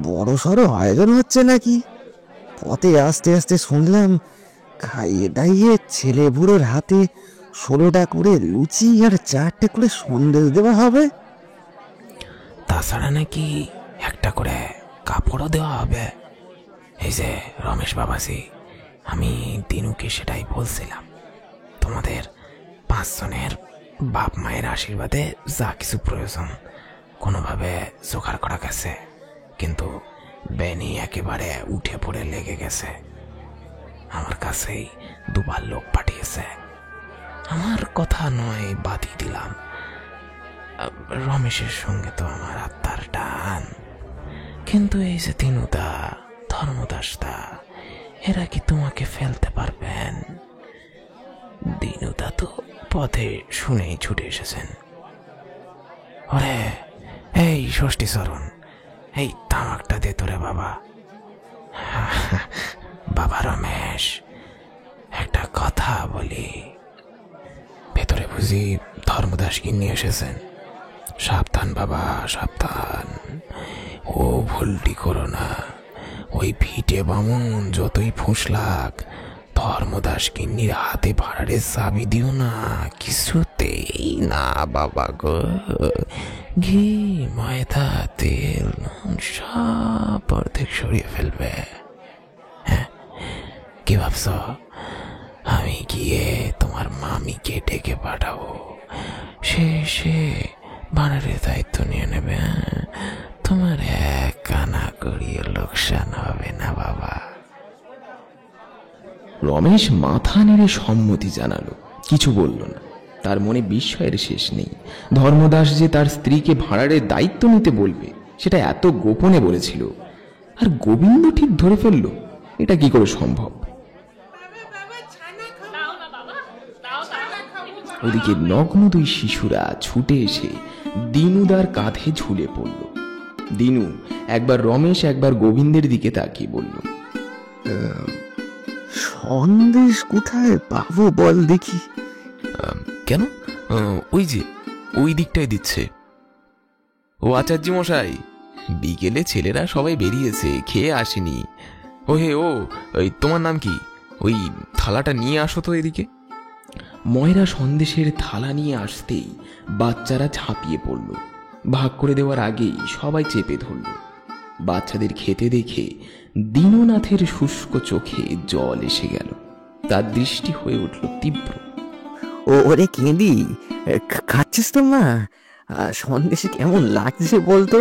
বড় সড়ো আয়োজন হচ্ছে নাকি। পথে আস্তে আস্তে শুনলাম খাইয়ে দাইয়ে ছেলে বুড়োর হাতে 16টা করে লুচি আর 4টে করে সন্দেশ দেওয়া হবে। তাছাড়া নাকি 1টা করে কাপড়ও দেওয়া হবে। এই যে রমেশ বাবাজি, আমি দিনুকে সেটাই বলছিলাম। তোমাদের 5 জনের বাপ মায়ের আশীর্বাদে যা কিছু প্রয়োজন কোনোভাবে জোগাড় করা গেছে, কিন্তু বেনি একেবারে উঠে পড়ে লেগে গেছে। আমার কাছেই 2বার লোক পাঠিয়েছে। আমার কথা নয় বাদি দিলাম, রমেশের সঙ্গে তো আমার আত্মার টান। কিন্তু এই যে দিনুদা, ধর্মদাসদা, এরা কি তোমাকে ফেলতে পারবেন? দিনুদা তো পথে শুনেই ছুটে এসেছেন। ওরে এই ষষ্ঠীচরণ, এই তামাকটা দে তোরে বাবা। বাবা রমেশ, একটা কথা বলি। ভেতরে বুঝি ধর্মদাসকে নিয়ে এসেছেন? সাবধান বাবা, সাবধান। ও ভুলটি করো না। ওই ভিটে বামুন যতই ফুসলাক, ধর্মদাস কিন্নির হাতে ভাড়ারে চাবি দিও না, কিছুতেই না বাবা গো। ঘি, ময়দা, তেল সব অর্ধেক সরিয়ে ফেলবে। হ্যাঁ, কি ভাবছ আমি গিয়ে তোমার মামিকে ডেকে পাঠাবো? সে ভাড়ারের দায়িত্ব নিয়ে নেবে। তোমার এক কানা করিয়ে লোকসান হবে না বাবা। রমেশ মাথা নেড়ে সম্মতি জানালো, কিছু বলল না। তার মনে বিস্ময়ের শেষ নেই। ধর্মদাস যে তার স্ত্রীকে ভাঁড়ারের দায়িত্ব নিতে বলবে সেটা এত গোপনে বলেছিল, আর গোবিন্দ ঠিক ধরে ফেলল, এটা কি করে সম্ভব? ওদিকে নগ্ন দুই শিশুরা ছুটে এসে দিনুদার কাঁধে ঝুলে পড়ল। দিনু একবার রমেশ একবার গোবিন্দের দিকে তাকিয়ে বলল, সন্দেশ কোথায় পাবো বল দেখি? কেন? ওই যে ওই দিকটায় দিচ্ছে। ও আচার্য মশাই, বিকেলে ছেলেরা সবাই বেরিয়েছে, খেয়ে আসেনি। ও হে, ওই তোমার নাম কি? ওই থালাটা নিয়ে আসো তো এদিকে। ময়রা সন্দেশের থালা নিয়ে আসতেই বাচ্চারা ঝাঁপিয়ে পড়ল। ভাগ করে দেওয়ার আগেই সবাই চেপে ধরল। বাচ্চাদের খেতে দেখে দীননাথের শুষ্ক চোখে জল এসে গেল। তার দৃষ্টি হয়ে উঠল তীব্র। ওরে কেঁদি, খাচ্ছিস তো মা? সন্দেশে কেমন লাগছে বলতো?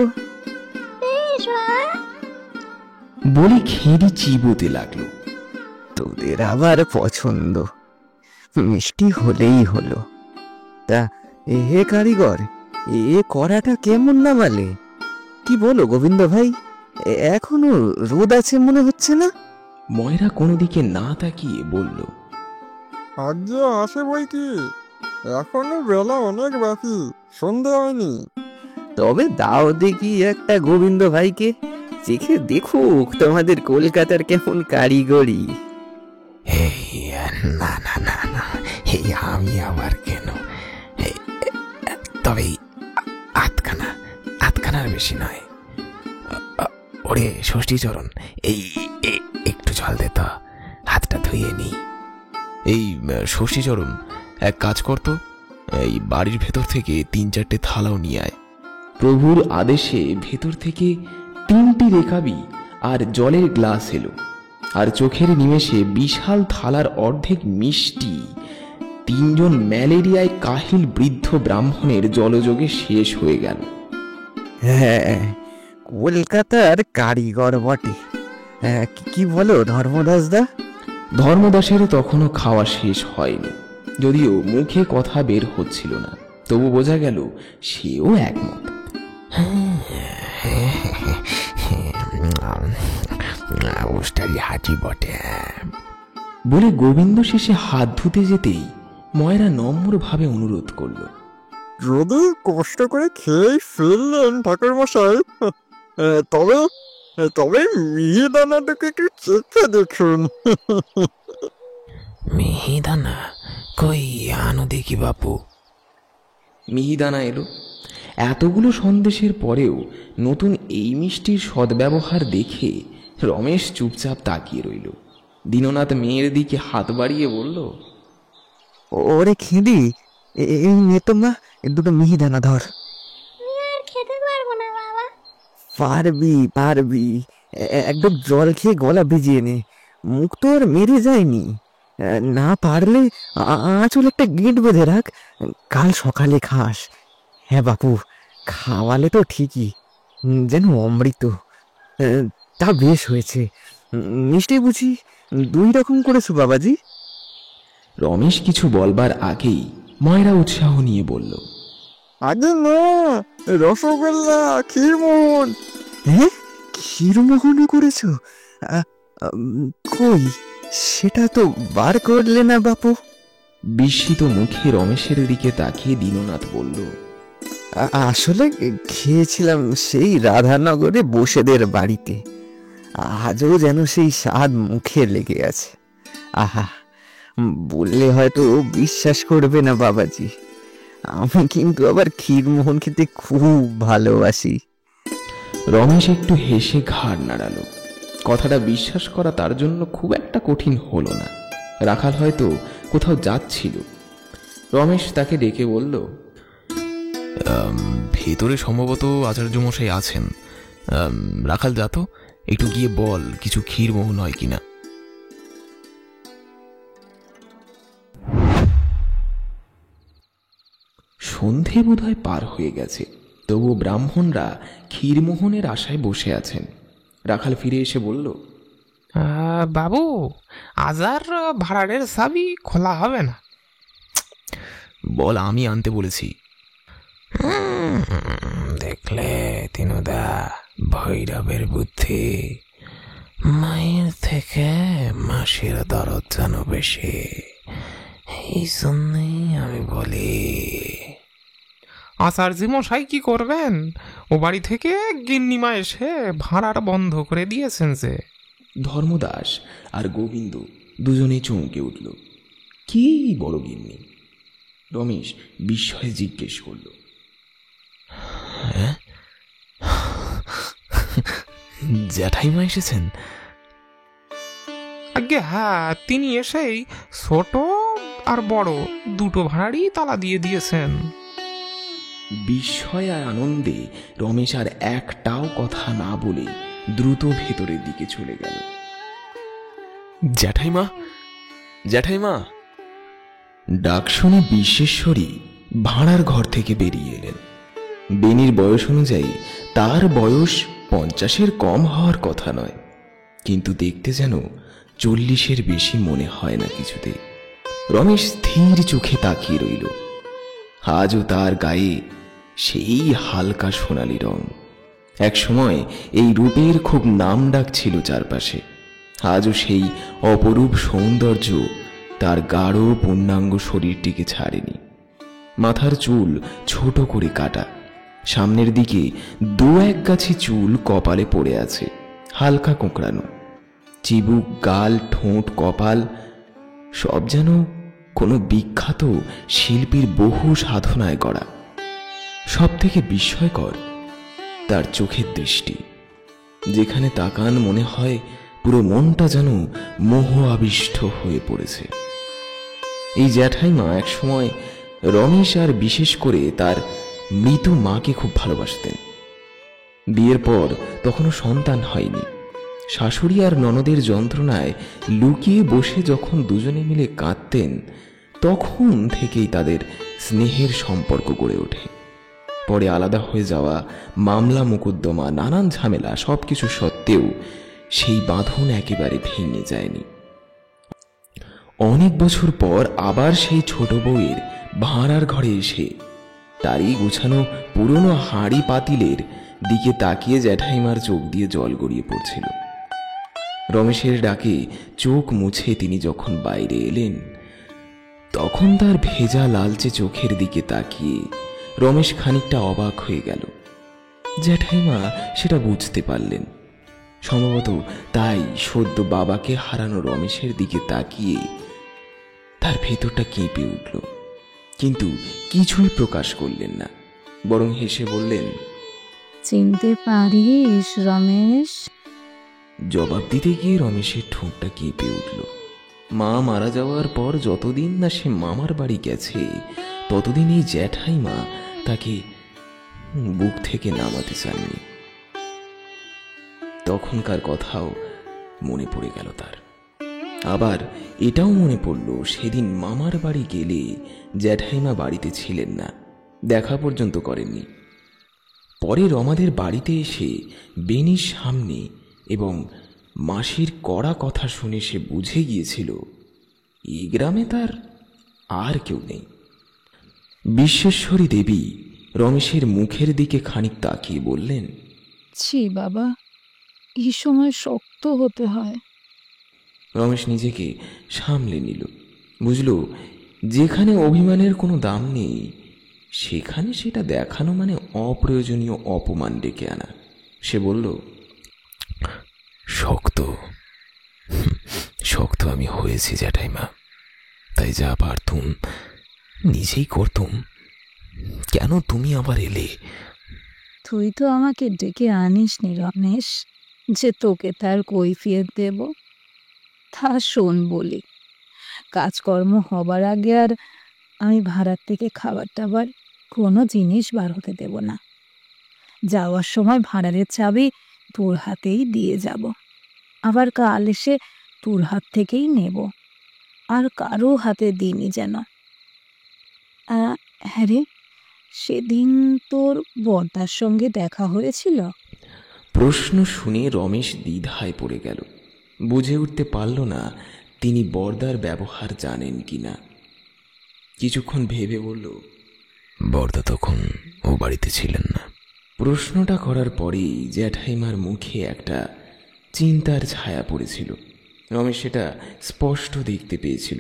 বলে খেঁড়ি চিবোতে লাগলো। তোদের আবার পছন্দ, মিষ্টি হলেই হলো। তা হে কারিগর, এ কড়াটা কেমন নামালে? কি বলো গোবিন্দ ভাই, এখনো রোদ আছে মনে হচ্ছে না? ময়রা কোনো দিকে না তাকিয়ে বলল, আজ আসে বই কি, এখনো বেলা অনেক বাকি, সন্ধে হয়নি। তবে দাও দেখি একটা গোবিন্দ ভাইকে, চেখে দেখুক তোমাদের কলকাতার কেমন কারিগরি। না না না না, এই আমি আবার কেন? তবে আধখানার বেশি নয়। ওরে ষষ্ঠীচরণ, এই একটু জল দে তো, হাতটা ধুয়ে নি। এই ষষ্ঠীচরণ, এক কাজ করতো, এই বাড়ির ভেতর থেকে 3-4টে থালাও নিয়ে আয়। প্রভুর আদেশে ভেতর থেকে 3টি রেকাবি আর জলের গ্লাস এলো, আর চোখের নিমেষে বিশাল থালার অর্ধেক মিষ্টি 3জন ম্যালেরিয়ায় কাহিল বৃদ্ধ ব্রাহ্মণের জলযোগে শেষ হয়ে গেল। হ্যাঁ, কলকাতার কারিগর বটে। কি বলো ধর্মদাস দা? ধর্মদাসের তখনও খাওয়া শেষ হয়নি, যদিও মুখে কথা বের হচ্ছিল না, তবু বোঝা গেল সেও একমত। হাঁচি বটে বলে গোবিন্দ শেষে হাত ধুতে যেতেই ময়রা নম্রভাবে অনুরোধ করল, যদি কষ্ট করে খেয়ে ফেললেন ঠাকুর মশাই, তবে তবে মিহিদানাটাকে একটু চেখে দেখুন। মিহিদানা কই, আনো দেখি বাপু। মিহিদানা এলো। এতগুলো সন্দেশের পরেও নতুন এই মিষ্টির সদ্ব্যবহার দেখে রমেশ চুপচাপ তাকিয়ে রইল। দীননাথ মেয়ের দিকে হাত বাড়িয়ে বলল, ওরে খেঁদি, এই নে তো মা, দুটো মিহিদানা ধর। খেতে পারবো না বাবা। পারবি, একদম জল খেয়ে গলা ভিজিয়ে নে, মুখ তো আর মেরে যায়নি। না পারলে আঁচল একটা গিঁট বেঁধে রাখ, কাল সকালে খাস। হ্যাঁ বাপু, খাওয়ালে তো ঠিকই, যেন অমৃত। তা বেশ হয়েছে। মিষ্টি বুঝি 2 রকম করেছো বাবাজি? রমেশ কিছু বলবার আগেই ময়রা উৎসাহ নিয়ে বলল, আগে না, রসগোল্লা, ক্ষীরমোহন। হ্যাঁ, ক্ষীরমোহনও করেছো? কই, সেটা তো বার করলে না বাপু? বিস্মিত মুখে রমেশের দিকে তাকিয়ে দীননাথ বলল, আসলে খেয়েছিলাম সেই রাধানগরে বসেদের বাড়িতে, আজও যেন সেই স্বাদ মুখে লেগে আছে। আহা, বললে হয়তো বিশ্বাস করবে না বাবাজি, আমি কিন্তু আবার ক্ষীরমোহন খেতে খুব ভালোবাসি। রমেশ একটু হেসে ঘাড় নাড়ালো। কথাটা বিশ্বাস করা তার জন্য খুব একটা কঠিন হলো না। রাখাল হয়তো কোথাও যাচ্ছিল। রমেশ তাকে ডেকে বলল, ভেতরে সম্ভবত আচার্য মশাই আছেন। রাখাল, যা তো, একটু গিয়ে বল কিছু ক্ষীরমোহন হয় কিনা। সন্ধে বোধহয় পার হয়ে গেছে, তবু ব্রাহ্মণরা ক্ষীরমোহনের আশায় বসে আছেন। রাখাল ফিরে এসে বলল, বাবু, আজ আর ভাড়ারের চাবি খোলা হবে না। বল, আমি আনতে বলেছি। দেখলে তিনুদা, ভৈরবের বুদ্ধি মায়ের থেকে মাসির দরদ যেন বেশি। এই জন্যই আমি বলি। আচার্য মশাই কি করবেন? ও বাড়ি থেকে গিন্নিমা এসে ভাড়ার বন্ধ করে দিয়েছেন যে। ধর্মদাস আর গোবিন্দ দুজনেই চমকে উঠল। কি বড় গিন্নি? রমেশ বিস্ময়ে জিজ্ঞেস করল। জ্যাঠাইমা এসেছেন? আজ্ঞে হ্যাঁ, তিনি এসেই ছোট আর বড় দুটো ভাড়ারই তালা দিয়ে দিয়েছেন। বিস্ময় আর আনন্দে রমেশ আর একটাও কথা না বলে দ্রুত ভেতরের দিকে চলে গেল। জ্যাঠাইমা, জ্যাঠাইমা! ডাক শুনে বিশ্বেশ্বরী ভাড়ার ঘর থেকে বেরিয়ে এলেন। বেনির বয়স অনুযায়ী তার বয়স 50-এর কম হওয়ার কথা নয়, কিন্তু দেখতে যেন 40-এর বেশি মনে হয় না কিছুতে। রমেশ স্থির চোখে তাকিয়ে রইল। আজও তার গায়ে সেই হালকা সোনালি রং। একসময় এই রূপের খুব নাম ডাক ছিল চারপাশে। আজও সেই অপরূপ সৌন্দর্য তার গাঢ় পূর্ণাঙ্গ শরীরটিকে ছাড়েনি। মাথার চুল ছোট করে কাটা, সামনের দিকে 2-1 গাছি চুল কপালে পড়ে আছে, হালকা কোঁকড়ানো। চিবুক, গাল, ঠোঁট, কপাল সব যেন কোনো বিখ্যাত শিল্পীর বহু সাধনায় গড়া। সব থেকে বিস্ময়কর তার চোখের দৃষ্টি। যেখানে তাকান মনে হয় পুরো মনটা যেন মোহ আবিষ্ট হয়ে পড়েছে। এই জ্যাঠাইমা একসময় রমেশ আর বিশেষ করে তার মৃত মাকে খুব ভালোবাসতেন। বিয়ের পর তখনও সন্তান হয়নি। শাশুড়ি আর ননদের যন্ত্রণায় লুকিয়ে বসে যখন দুজনে মিলে কাঁদতেন, তখন থেকেই তাদের স্নেহের সম্পর্ক গড়ে ওঠে। পরে আলাদা হয়ে যাওয়া, মামলা মোকদ্দমা, নানান ঝামেলা সবকিছু সত্ত্বেও সেই বাঁধন একেবারে ভেঙে যায়নি। অনেক বছর পর আবার সেই ছোট বউয়ের ভাড়ার ঘরে এসে তারই গুছানো পুরনো হাঁড়ি পাতিলের দিকে তাকিয়ে জ্যাঠাইমার চোখ দিয়ে জল গড়িয়ে পড়ছিল। রমেশের ডাকে চোখ মুছে তিনি যখন বাইরে এলেন, তখন তার ভেজা লালচে চোখের দিকে তাকিয়ে রমেশ খানিকটা অবাক হয়ে গেল। জ্যাঠাইমা সেটা বুঝতে পারলেন। সম্ভবত তাই সদ্য বাবাকে হারানো রমেশের দিকে তাকিয়ে তার ভেতরটা কেঁপে উঠল, কিন্তু কিছুই প্রকাশ করলেন না, বরং হেসে বললেন, চিনতে পারিস রমেশ? জবাব দিতে গিয়ে রমেশের ঠোঁটটা কেঁপে উঠল। মা মারা যাওয়ার পর যতদিন না সে মামার বাড়ি গেছে, ততদিন এই জ্যাঠাইমা তাকে বুক থেকে নামাতে চাননি। তখনকার কথাও মনে পড়ে গেল তার। আবার এটাও মনে পড়ল সেদিন মামার বাড়ি গেলে জ্যাঠাইমা বাড়িতে ছিলেন না, দেখা পর্যন্ত করেননি। পরে রমাদের বাড়িতে এসে বেনির সামনে এবং মাসির কড়া কথা শুনে সে বুঝে গিয়েছিল এই গ্রামে তার আর কেউ নেই। বিশ্বেশ্বরী দেবী রমেশের মুখের দিকে খানিক তাকিয়ে বললেন, ছি বাবা, এই সময় শক্ত হতে হয়। রমেশ নিজেকে সামলে নিল। বুঝল, যেখানে অভিমানের কোনো দাম নেই, সেখানে সেটা দেখানো মানে অপ্রয়োজনীয় অপমান ডেকে আনা। সে বলল, শক্ত আমি হয়েছি জ্যাঠাইমা, তাই যা পারতুম নিজেই করতুম। কেন তুমি আবার এলে? তুই তো আমাকে ডেকে আনিসনি রমেশ, যে তোকে তার কৈফিয়ত দেব। তা শোন বলি, কাজকর্ম হবার আগে আর আমি ভাড়ার থেকে খাবার টাবার কোনো জিনিস বার হতে দেব না। যাওয়ার সময় ভাড়ারের চাবি তোর হাতেই দিয়ে যাব, আবার কাল এসে তোর হাত থেকেই নেব, আর কারো হাতে দিইনি যেন। হ্যাঁ রে, সেদিন তোর বর্দার সঙ্গে দেখা হয়েছিল? প্রশ্ন শুনে রমেশ দ্বিধায় পড়ে গেল। বুঝে উঠতে পারল না তিনি বরদার ব্যবহার জানেন কিনা। কিছুক্ষণ ভেবে বলল, বরদা তখন ও বাড়িতে ছিলেন না। প্রশ্নটা করার পরেই জ্যাঠাইমার মুখে একটা চিন্তার ছায়া পড়েছিল। রমেশ সেটা স্পষ্ট দেখতে পেয়েছিল,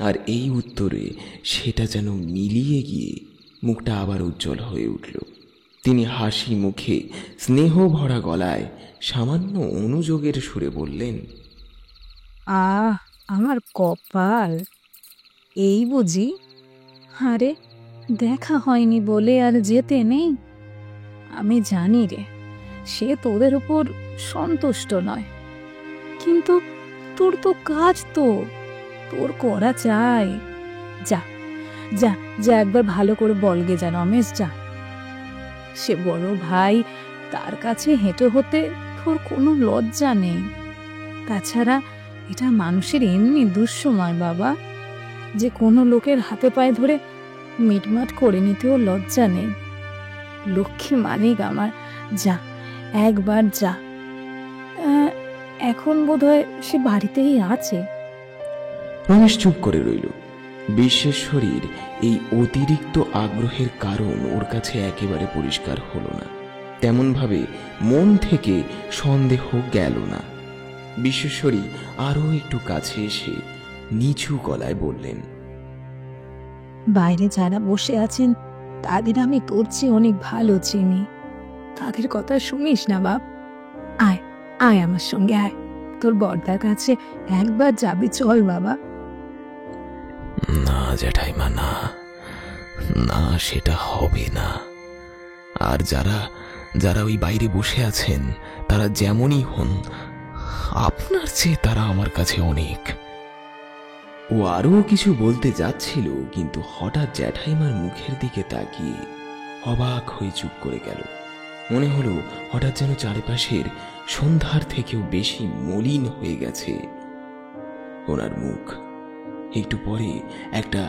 আর এই উত্তরে সেটা যেন মিলিয়ে গিয়ে মুখটা আবার উজ্জ্বল হয়ে উঠল। তিনি হাসি মুখে স্নেহ ভরা গলায় সামান্য অনুযোগের সুরে বললেন, আমার কপাল, এই বুঝি? আরে দেখা হয়নি বলে আর যেতে নেই? আমি জানি রে, সে তোদের উপর সন্তুষ্ট নয়, কিন্তু তোর তো কাজ, তোর করা চাই। যা যা যা, একবার ভালো করে বলগে যা রমেশ, যা। সে বড় ভাই, তার কাছে হেঁটে হতে তোর কোনো লজ্জা নেই। তাছাড়া এটা মানুষের এমনি দুঃসময় বাবা, যে কোনো লোকের হাতে পায়ে ধরে মিটমাট করে নিতেও লজ্জা নেই। লক্ষ্মী মানিক আমার, যা একবার যা। এখন বোধহয় সে বাড়িতেই আছে। রমেশ চুপ করে রইল। বিশ্বেশ্বরীর এই অতিরিক্ত আগ্রহের কারণ ওর কাছে একেবারে পরিষ্কার হলো না, তেমনভাবে মন থেকে সন্দেহ গেল না। বিশ্বেশ্বরী আরো একটু কাছে এসে নিচু গলায় বললেন, বাইরে যারা বসে আছেন তাদের আমি তোর চেয়ে অনেক ভালো চিনি। তাদের কথা শুনিস না বাপ। আয় আয় আমার সঙ্গে আয়, তোর বড়দার কাছে একবার যাবি, চল বাবা। না জ্যাঠাইমা, না না, সেটা হবে না। আর যারা যারা ওই বাইরে বসে আছেন তারা যেমনই হন, আপনার চেয়ে তারা আমার কাছে অনেক। ও আরো কিছু বলতে যাচ্ছিল, কিন্তু হঠাৎ জ্যাঠাইমার মুখের দিকে তাকিয়ে অবাক হয়ে চুপ করে গেল। মনে হলো হঠাৎ যেন চারিপাশের সন্ধ্যার থেকেও বেশি মলিন হয়ে গেছে ওনার মুখ। একটু পরে একটা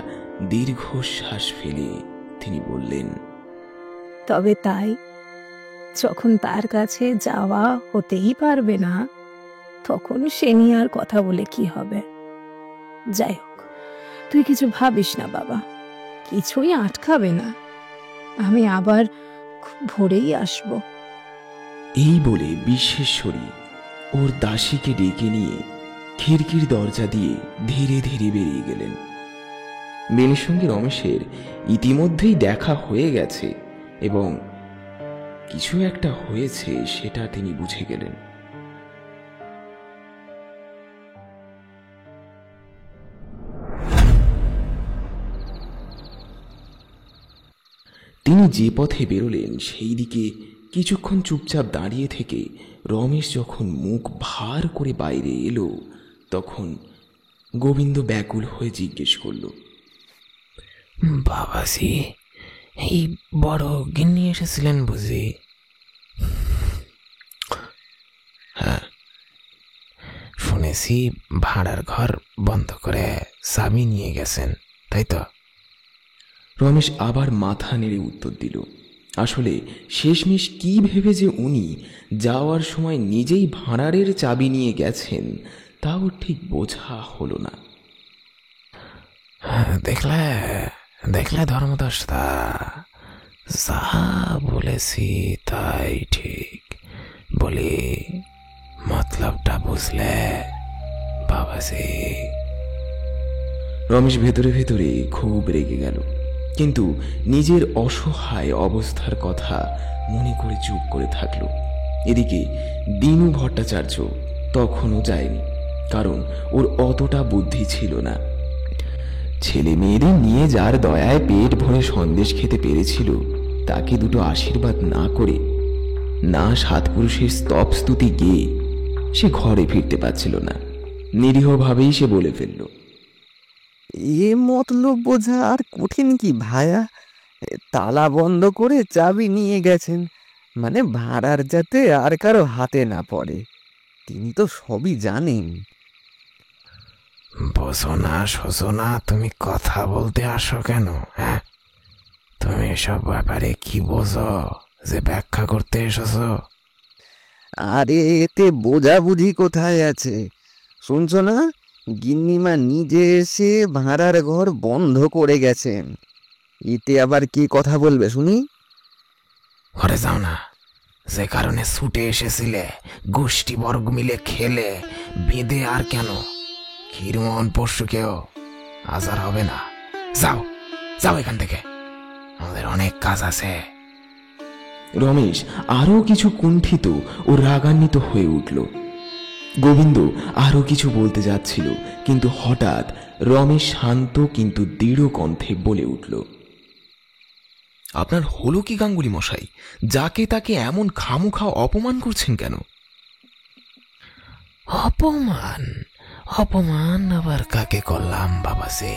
দীর্ঘশ্বাস ফেলে তিনি বললেন, তবে তাই, যখন তার কাছে যাওয়া হতেই পারবে না, তখন সে নিয়ে আর কথা বলে কি হবে? যাই হোক, তুই কিছু ভাবিস না বাবা, কিছুই আটকাবে না। আমি আবার খুব ভোরেই আসব। এই বলে বিশ্বেশ্বরী ওর দাসীকে ডেকে নিয়ে খিড়কির দরজা দিয়ে ধীরে ধীরে বেরিয়ে গেলেন। বেনির সঙ্গে রমেশের ইতিমধ্যেই দেখা হয়ে গেছে এবং কিছু একটা হয়েছে সেটা তিনি বুঝে গেলেন। তিনি যে পথে বেরোলেন সেই দিকে কিছুক্ষণ চুপচাপ দাঁড়িয়ে থেকে রমেশ যখন মুখ ভার করে বাইরে এলো, তখন গোবিন্দ ব্যাকুল হয়ে জিজ্ঞেস করল, বাবাজি, এই বড় গিন্নি এসেছিলেন বুঝি? হ্যাঁ, শুনেছি ভাড়ার ঘর বন্ধ করে চাবি নিয়ে গেছেন, তাই তো? রমেশ আবার মাথা নেড়ে উত্তর দিল। আসলে শেষমেশ কি ভেবে যে উনি যাওয়ার সময় নিজেই ভাঁড়ারের চাবি নিয়ে গেছেন তাও ঠিক বোঝা হলো না। দেখলে দেখলে ধর্মদাসদা, যা বলেছি তাই ঠিক বলি, মতলবটা বুঝলে বাবাজি? রমেশ ভেতরে ভেতরে খুব রেগে গেল, কিন্তু নিজের অসহায় অবস্থার কথা মনে করে চুপ করে থাকল। এদিকে দিনু ভট্টাচার্য তখনও যায়নি, কারণ ওর অতটা বুদ্ধি ছিল না। ছেলে মেয়েদের নিয়ে যার দয়ায় পেট ভরে সন্দেশ খেতে পেরেছিল, তাকে দুটো আশীর্বাদ না করে, না সাত পুরুষের স্তব স্তুতি গেয়ে সে ঘরে ফিরতে পারছিল না। নিরীহভাবেই সে বলে ফেলল, এ মতলব বোঝা আর কঠিন কি ভায়া? তালা বন্ধ করে চাবি নিয়ে গেছেন, মানে ভাড়ার যাতে আর কারো হাতে না পড়ে। তিনি তো সবই জানেন। বোঝো না শোঝো না, তুমি কথা বলতে আসো কেন? হ্যাঁ, তুমি এসব ব্যাপারে কি বোঝো যে ব্যাখ্যা করতে এসেছো? আরে এতে বোঝাবুঝি কোথায় আছে? শুনছো না, গিন্নিমা নিজে এসে ভাড়ার ঘর বন্ধ করে গেছেন। এতে আবার কি কথা বলবে শুনি? ঘরে যাও না, যে কারণে ছুটে এসেছিলে গোষ্ঠী বর্গ মিলে খেলে বেঁধে, আর কেন ক্ষীরমোহন পরশুকেও আজ আর হবে না। যাও যাও এখান থেকে, আমাদের অনেক কাজ আছে। রমেশ আরো কিছু কুণ্ঠিত ও রাগান্বিত হয়ে উঠল। গোবিন্দ আরো কিছু বলতে যাচ্ছিল, কিন্তু হঠাৎ রমেশ শান্ত কিন্তু দৃঢ় কণ্ঠে বলে উঠল, আপনার হলো কি গাঙ্গুলি মশাই? যাকে তাকে এমন খামোখা অপমান করছেন কেন? অপমান? অপমান আবার কাকে করলাম বাবা? সে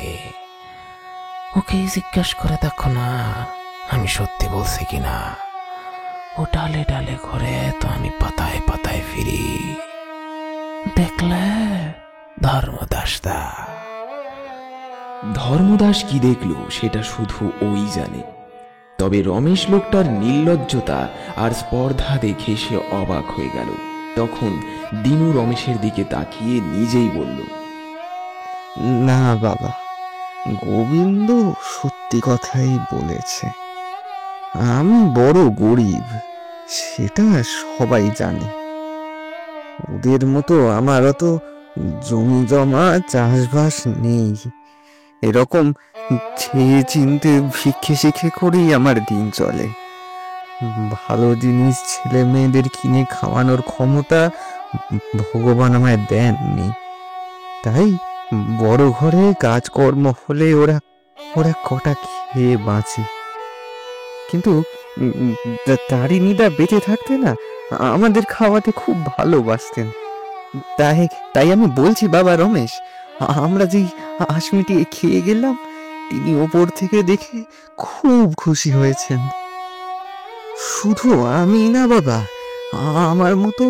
ওকে জিজ্ঞাসা করে দেখো না আমি সত্যি বলছি কিনা। ও ডালে ডালে ঘরে তো আমি পাতায় পাতায় ফিরি। দেখলে ধর্মদাসদা। ধর্মদাস কি দেখল সেটা শুধু ওই জানে। তবে রমেশ লোকটার নির্লজ্জতা আর স্পর্ধা দেখে সে অবাক হয়ে গেল। তখন দিনু রমেশের দিকে তাকিয়ে নিজেই বলল, না বাবা, গোবিন্দ সত্যি কথাই বলেছে। আমি বড় গরিব, সেটা সবাই জানে। ওদের মতো আমারও তো জমি জমা চাষবাস নেই। এরকম চেয়ে চিনতে ভিক্ষে শিখে করেই আমার দিন চলে। ভালো জিনিস ছেলে মেয়েদের কিনে খাওয়ানোর ক্ষমতা ভগবান আমায় দেননি। তাই বড় ঘরে কাজকর্ম হলে ওরা কটা খেয়ে বাঁচে। কিন্তু তারিণীদা বেঁচে থাকতে না আমাদের খাওয়াতে খুব ভালোবাসতেন। তাই আমি বলছি বাবা রমেশ, আমরা যেই হাঁস মিটিয়ে খেয়ে গেলাম, তিনি ওপর থেকে দেখে খুব খুশি হয়েছেন। শুধু আমি না বাবা, আমার মতো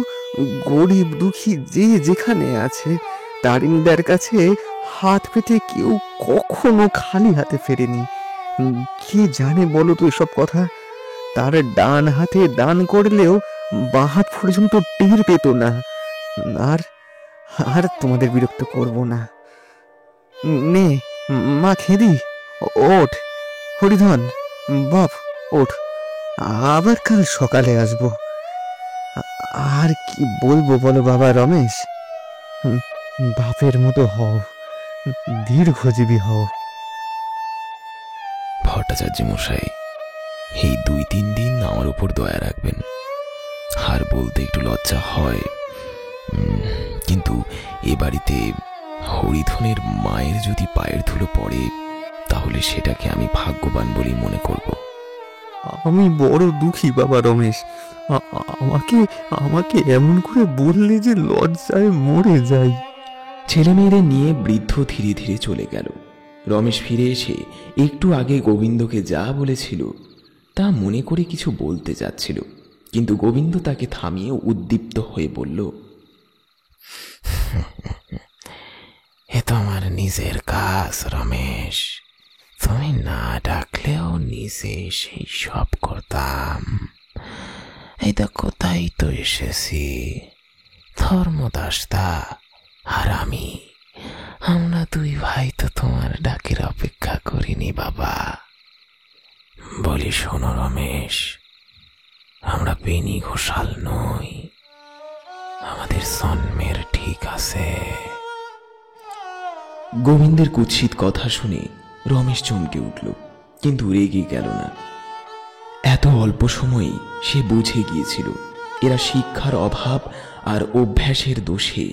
গরিব দুঃখী যে যেখানে আছে, তারিণীদার কাছে হাত পেতে কেউ কখনো খালি হাতে ফেরেনি। কে জানে বলো তো এসব কথা? তার ডান হাতে দান করলেও বাঁ হাত পর্যন্ত টের পেত না। আর তোমাদের বিরক্ত করব না। নে মা, খেদি, ওঠ। হরিধন, বাপ, ওঠ, আবার কাল সকালে আসবো। আর কি বলবো বলো বাবা রমেশ? বাপের মতো হও, দীর্ঘজীবী হও। ভট্টাচার্য মশাই, এই 2-3 দিন আমার উপর দয়া রাখবেন। আর বলতে একটু লজ্জা হয়, কিন্তু এ বাড়িতে হরিধনের মায়ের যদি পায়ের ধুলো পড়ে, তাহলে সেটাকে আমি ভাগ্যবান বলেই মনে করব। আমি বড় দুঃখী বাবা রমেশ। আমাকে এমন করে বললে যে লজ্জায় মরে যাই। ছেলে মেয়েদের নিয়ে বৃদ্ধ ধীরে ধীরে চলে গেল। রমেশ ফিরে এসে একটু আগে গোবিন্দকে যা বলেছিল তা মনে করে কিছু বলতে যাচ্ছিল, কিন্তু গোবিন্দ তাকে থামিয়ে উদ্দীপ্ত হয়ে বলল, এ তো আমার নিজের কাজ রমেশ। তুমি না ডাকলেও নিজে সেই সব করতাম। এই দেখো, তাই তো এসেছি। ধর্মদাসদা আর আমরা 2 ভাই তো তোমার ডাকের অপেক্ষা করিনি বাবা। বলি শোনো রমেশ, আমরা বেনি ঘোষাল নই, আমাদের জন্মের ঠিক আছে। গোবিন্দের কুৎসিত কথা শুনে রমেশ চমকে উঠল, কিন্তু রেগে গেল না। এত অল্প সময়ে সে বুঝে গিয়েছিল এরা শিক্ষার অভাব আর অভ্যাসের দোষে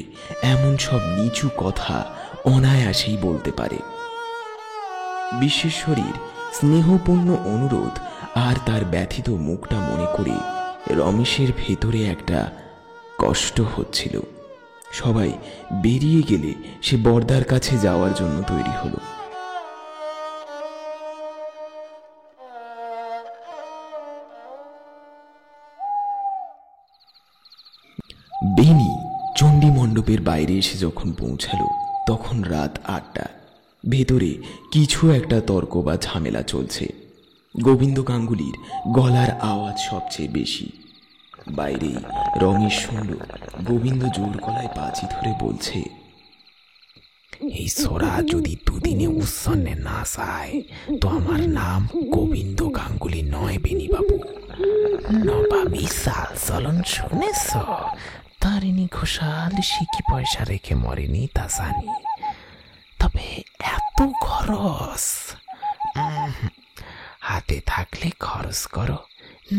এমন সব নিচু কথা অনায়াসেই বলতে পারে। বিশ্বেশ্বরীর স্নেহপূর্ণ অনুরোধ আর তার ব্যথিত মুখটা মনে করে রমেশের ভেতরে একটা কষ্ট হচ্ছিল। সবাই বেরিয়ে গেলে সে বরদার কাছে যাওয়ার জন্য তৈরি হলো। বেনি চণ্ডী মণ্ডপের বাইরে এসে যখন পৌঁছালো, তখন রাত 8টা। ভেতরে কিছু একটা তর্ক বা ঝামেলা চলছে। গোবিন্দ গাঙ্গুলির গলার আওয়াজ সবচেয়ে বেশি। বাইরে রমেশ শুনল গোবিন্দ জোর গলায় বাজি ধরে বলছে, এই ছোড়া যদি দুদিনে উৎসন্নে না যায় তো আমার নাম গোবিন্দ গাঙ্গুলি নয় বেনিবাবু। নবাবী চাল চলন শুনেছ? তারিণী ঘোষাল সিকি পয়সা রেখে মরেনি তা জানি, তবে এত খরচ হাতে থাকলে খরচ করো,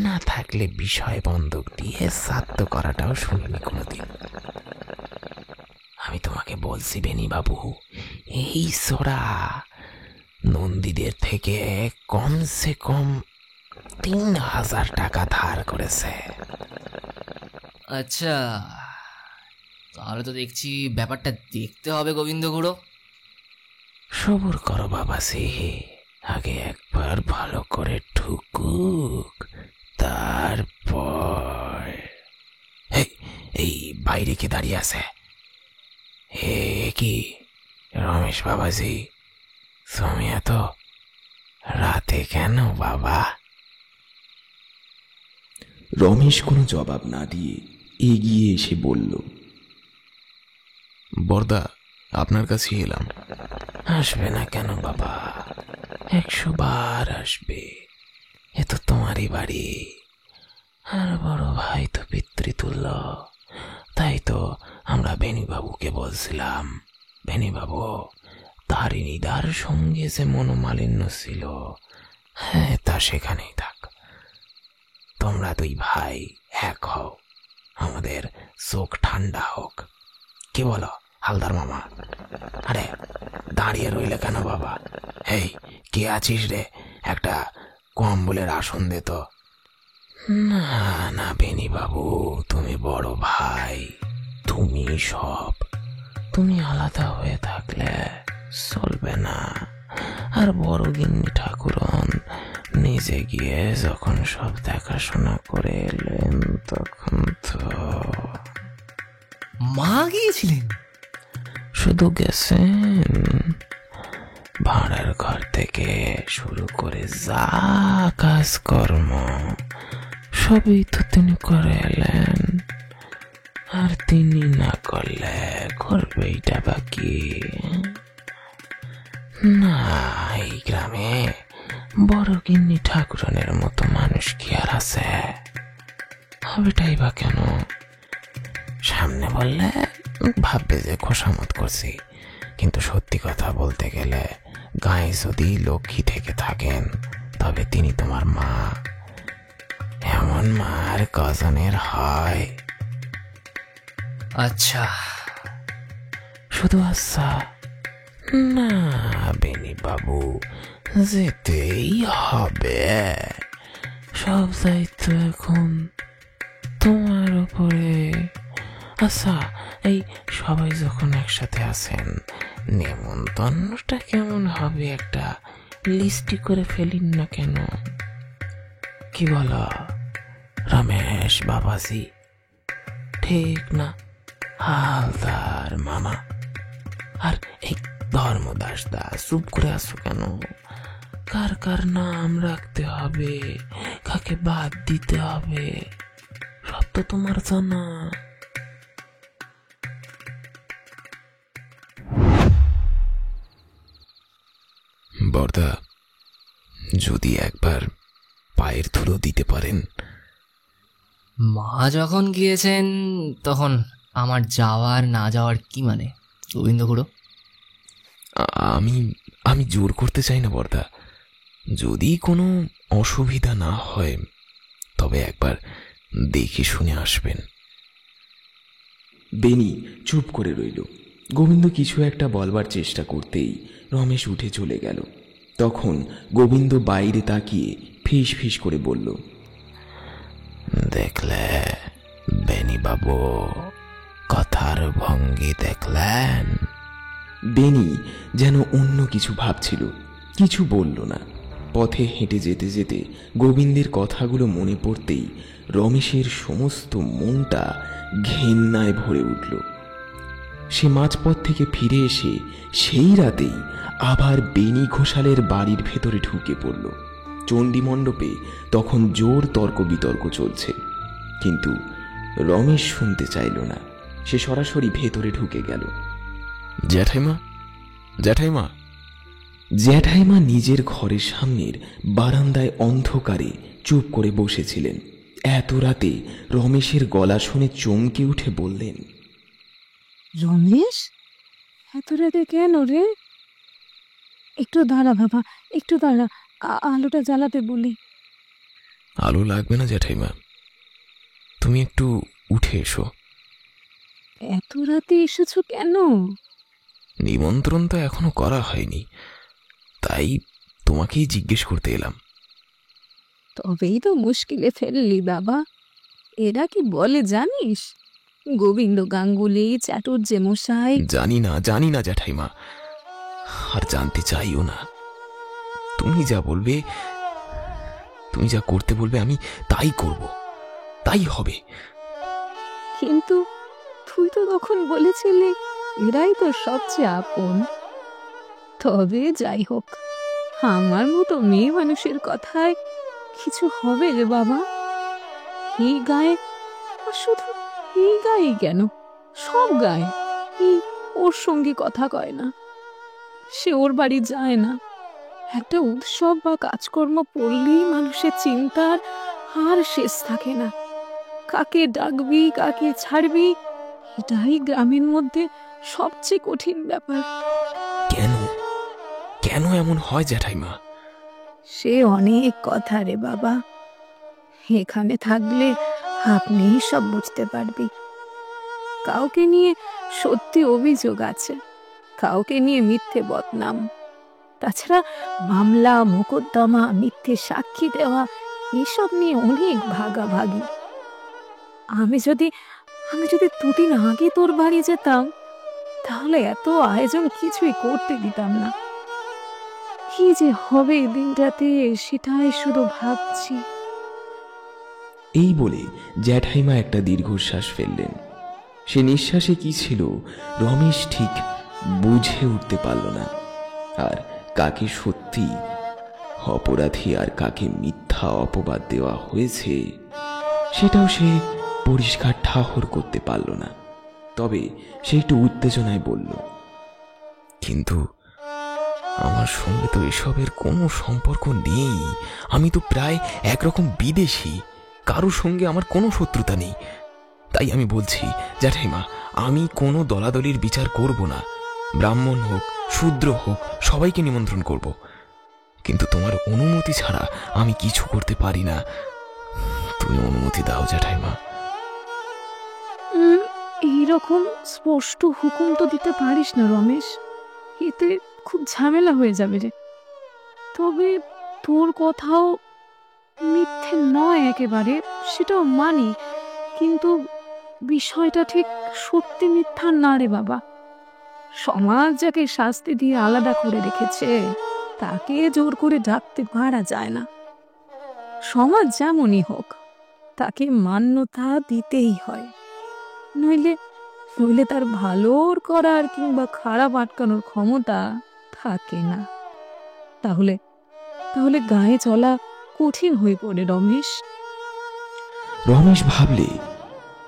না থাকলে বিষয় বন্ধক দিয়ে শ্রাদ্ধ করাটাও শুনিনি কোনোদিন। আমি তোমাকে বলছি বেনিবাবু, এই ছোড়া নন্দীদের থেকে কমসে কম ৩,০০০ টাকা ধার করেছে। আচ্ছা, তাহলে তো দেখছি ব্যাপারটা দেখতে হবে গোবিন্দ গুঁড়ো। সবুর করো বাবাজি, আগে একবার ভালো করে ঠুকুক, তারপর। এই বাইরে কে দাঁড়িয়ে আছে? হে কি রমেশ বাবাজি, তুমি এত রাতে কেন বাবা? রমেশ কোনো জবাব না দিয়ে এগিয়ে এসে বলল, বরদা, আপনার কাছে এলাম। আসবে না কেন বাবা? 100 বার আসবে, এ তো তোমারই বাড়ি। আর বড় ভাই তো পিতৃতুল্য, তাই তো আমরা বেনিবাবুকে বলছিলাম, বেনিবাবু তারিণীদার সঙ্গে যে মনোমালিন্য ছিল, হ্যাঁ তা সেখানেই থাক। তোমরা দুই ভাই এক হও, আমাদের চোখ ঠান্ডা হোক। কি বলো হালদার মামা? আরে দাঁড়িয়ে রইলে কেন বাবা? এই কে আছিস রে? একটা কম্বলের আসন দে তো। না না বেনিবাবু, তুমি বড় ভাই, তুমি সব। তুমি আলাদা হয়ে থাকলে চলবে না। আর বড় গিন্নি ঠাকুরন নিজে গিয়ে যখন সব দেখাশোনা করে এলেন, তখন তো। মা গিয়েছিলেন? শুধু গেছেন, ভাড়ার ঘর থেকে শুরু করে যা কাজকর্ম সবই তো তিনি করে এলেন। আর তিনি না করলে করবে এটা বাকি না। এই গ্রামে বড় গিন্নি ঠাকুরনের মতো মানুষ কি আর আছে? হবেটাই বা কেন? সামনে বললে ভাববে যে খোসামত করছি, কিন্তু সত্যি কথা বলতে গেলে গায়ে যদি লক্ষ্মী থেকে থাকেন, তবে তিনি তোমার মা। এমন মার কজনের হয়? আচ্ছা, শুধু আচ্ছা না বেনিবাবু, যেতেই হবে। সব দায়িত্ব এখন তোমার উপরে। আচ্ছা, এই সবাই যখন একসাথে আছেন, নেমন্তন্নটা কেমন হবে একটা লিস্টি করে ফেলিন না কেন? কি বলো রমেশ বাবাজি? ঠিক না হালদার মামা? আর এই ধর্মদাস দা চুপ করে আছো কেন? কার কার নাম রাখতে হবে, কাকে বাদ দিতে হবে, সব তো তোমার জানা। বরদা, যদি একবার পায়ের ধুলো দিতে পারেন। মা যখন গিয়েছেন তখন আমার যাওয়ার না যাওয়ার কি মানে গোবিন্দ গুঁড়ো? আমি জোর করতে চাই না বরদা, যদি কোনো অসুবিধা না হয় তবে একবার দেখে শুনে আসবেন। বেনি চুপ করে রইল। গোবিন্দ কিছু একটা বলবার চেষ্টা করতেই রমেশ উঠে চলে গেল। তখন গোবিন্দ বাইরে তাকিয়ে ফিস ফিস করে বলল, দেখলে বেনিবাবু, কথার ভঙ্গি দেখলেন? বেনি যেন অন্য কিছু ভাবছিল, কিছু বলল না। পথে হেঁটে যেতে যেতে গোবিন্দের কথাগুলো মনে পড়তেই রমেশের সমস্ত মনটা ঘেন্নায় ভরে উঠল। সে মাঝপথ থেকে ফিরে এসে সেই রাতেই আবার বেনি ঘোষালের বাড়ির ভেতরে ঢুকে পড়ল। চণ্ডী মণ্ডপে তখন জোর তর্ক বিতর্ক চলছে। কিন্তু রমেশ শুনতে চাইল না। সে সরাসরি ভেতরে ঢুকে গেল। জ্যাঠাইমা, জ্যাঠাইমা। জ্যাঠাইমা নিজের ঘরের সামনের বারান্দায় অন্ধকারে চুপ করে বসেছিলেন। এত রাতে রমেশের গলা শুনে চমকে উঠে বললেন, রমেশ, এত রাতে কেন রে? একটু দাঁড়া বাবা, একটু দাঁড়া, আলোটা জ্বালাতে বলি। আলো লাগবে না জ্যাঠাইমা, তুমি একটু উঠে এসো। এত রাতে এসেছো কেন? নিমন্ত্রণ তো এখনো করা হয়নি, তাই তোমাকেই জিজ্ঞেস করতে এলাম। তবেই তো মুশকিলে ফেললি বাবা। এরা কি বলে জানিস? গোবিন্দ গাঙ্গুলি, চাটুর্যে মশাই। জানি না জ্যাঠাইমা, আর জানতে চাইও না। তুমি যা বলবে, তুমি যা করতে বলবে আমি তাই করব, তাই হবে। কিন্তু তুই তো তখন বলেছিলি এরাই তো সবচেয়ে আপন। তবে যাই হোক, আমার মতো মেয়ে মানুষের কথায় কিছু হবে রে বাবা। এই গায়ে, শুধু এই গায়ে কেন, সব গায়ে ওর সঙ্গে কথা কয় না, সে ওর বাড়ি যায় না। একটা উৎসব বা কাজকর্ম পড়লেই মানুষের চিন্তার আর শেষ থাকে না। কাকে ডাকবি, কাকে ছাড়বি, এটাই গ্রামের মধ্যে সবচেয়ে কঠিন ব্যাপার। কেন কেন এমন হয় জ্যাঠাইমা? সে অনেক কথা রে বাবা, এখানে থাকলে আপনিই সব বুঝতে পারবি। কাউকে নিয়ে সত্যি অভিযোগ আছে, কাউকে নিয়ে মিথ্যে বদনাম, তাছাড়া মামলা মোকদ্দমা, মিথ্যে সাক্ষী দেওয়া, এসব নিয়ে অনেক ভাগাভাগি। আমি যদি দুদিন আগে তোর বাড়ি যেতাম, তাহলে এত আয়োজন কিছুই করতে দিতাম না। কি যে হবে দিনটাতে, সেটাই শুধু ভাবছি। এই বলে জ্যাঠাইমা একটা দীর্ঘশ্বাস ফেললেন। সে নিঃশ্বাসে কি ছিল রমেশ ঠিক বুঝে উঠতে পারল না। আর কাকে সত্যি অপরাধী আর কাকে মিথ্যা অপবাদ দেওয়া হয়েছে সেটাও সে পরিষ্কার ঠাহর করতে পারল না। তবে সে একটু উত্তেজনায় বলল, কিন্তু আমার সঙ্গে তো এসবের কোনো সম্পর্ক নেই। আমি তো প্রায় একরকম বিদেশি, কারোর সঙ্গে আমার কোনো শত্রুতা নেই। তাই আমি বলছি জ্যাঠাইমা, আমি কোনো দলাদলির বিচার করব না। ব্রাহ্মণ হোক, শূদ্র হোক, সবাইকে নিমন্ত্রণ করব, কিন্তু তোমার অনুমতি ছাড়া আমি কিছু করতে পারি না। তুমি অনুমতি দাও জ্যাঠাইমা। এইরকম স্পষ্ট হুকুম তো দিতে পারিস না রমেশ, এতে খুব ঝামেলা হয়ে যাবে রে। তবে তোর কথাও মিথ্যে নয় একেবারে, সেটাও মানি, কিন্তু বিষয়টা ঠিক সত্যি মিথ্যা না রে বাবা। সমাজ যাকে শাস্তি দিয়ে আলাদা করে রেখেছে, তাকে জোর করে ডাকতে পারা যায় না। সমাজ যেমনই হোক, তাকে মান্যতা দিতেই হয়, নইলে তার ভালোর করার কিংবা খারাপ আটকানোর ক্ষমতা থাকে না। তাহলে গায়ে চলা কঠিন হয়ে পড়ে রমেশ। রমেশ ভাবলে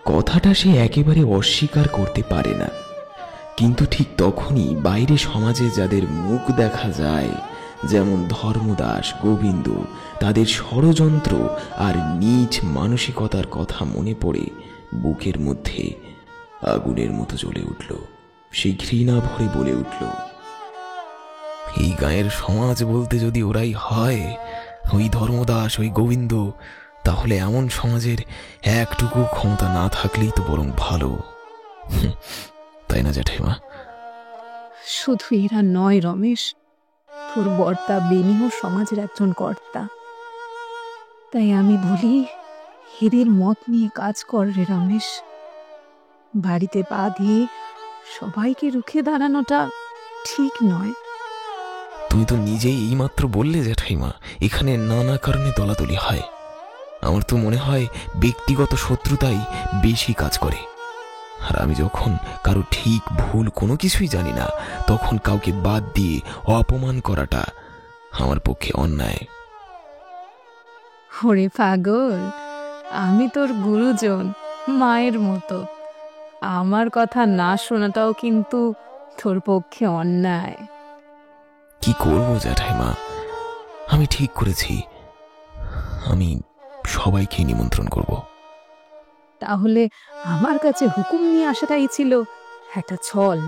কথাটা সে একেবারে অস্বীকার করতে পারে না, কিন্তু ঠিক তখনই বাইরে সমাজে যাদের মুখ দেখা যায়, যেমন ধর্মদাস, গোবিন্দ, তাদের ষড়যন্ত্র আর নীচ মানসিকতার কথা মনে পড়ে বুকের মধ্যে আগুনের মতো জ্বলে উঠল। সে ঘৃণা ভরে বলে উঠল, এই গায়ের সমাজ বলতে যদি ওরাই হয়, ওই ধর্মদাস, ওই গোবিন্দ, তাহলে এমন সমাজের একটুকু ক্ষমতা না থাকলেই তো বরং ভালো, তাই না জ্যাঠাইমা? শুধু এরা নয় রমেশ, তোর বর্তা বেনিও সমাজের একজন কর্তা। তাই আমি বলি, এদের মত নিয়ে কাজ কর রে রমেশ। বাড়িতে পা দিয়ে সবাইকে রুখে দাঁড়ানোটা ঠিক নয়। তুমি তো নিজেই এইমাত্র বললে জ্যাঠাইমা, এখানে নানা কারণে দলাদলি হয়। আমার তো মনে হয় ব্যক্তিগত শত্রুতাই বেশি কাজ করে। আর আমি যখন কারো ঠিক ভুল কোনো কিছুই জানি না, তখন কাউকে বাদ দিয়ে অপমান করাটা আমার পক্ষে অন্যায়। ওরে পাগল, আমি তোর গুরুজন, মায়ের মতো। আমার কথা না শোনাটাও কিন্তু তোর পক্ষে অন্যায়। কি করবো জ্যাঠাইমা, আমি ঠিক করেছি আমি সবাইকে নিমন্ত্রণ করব। তাহলে আমার কাছে হুকুম নিয়ে আসাটাই ছিল একটা ছল।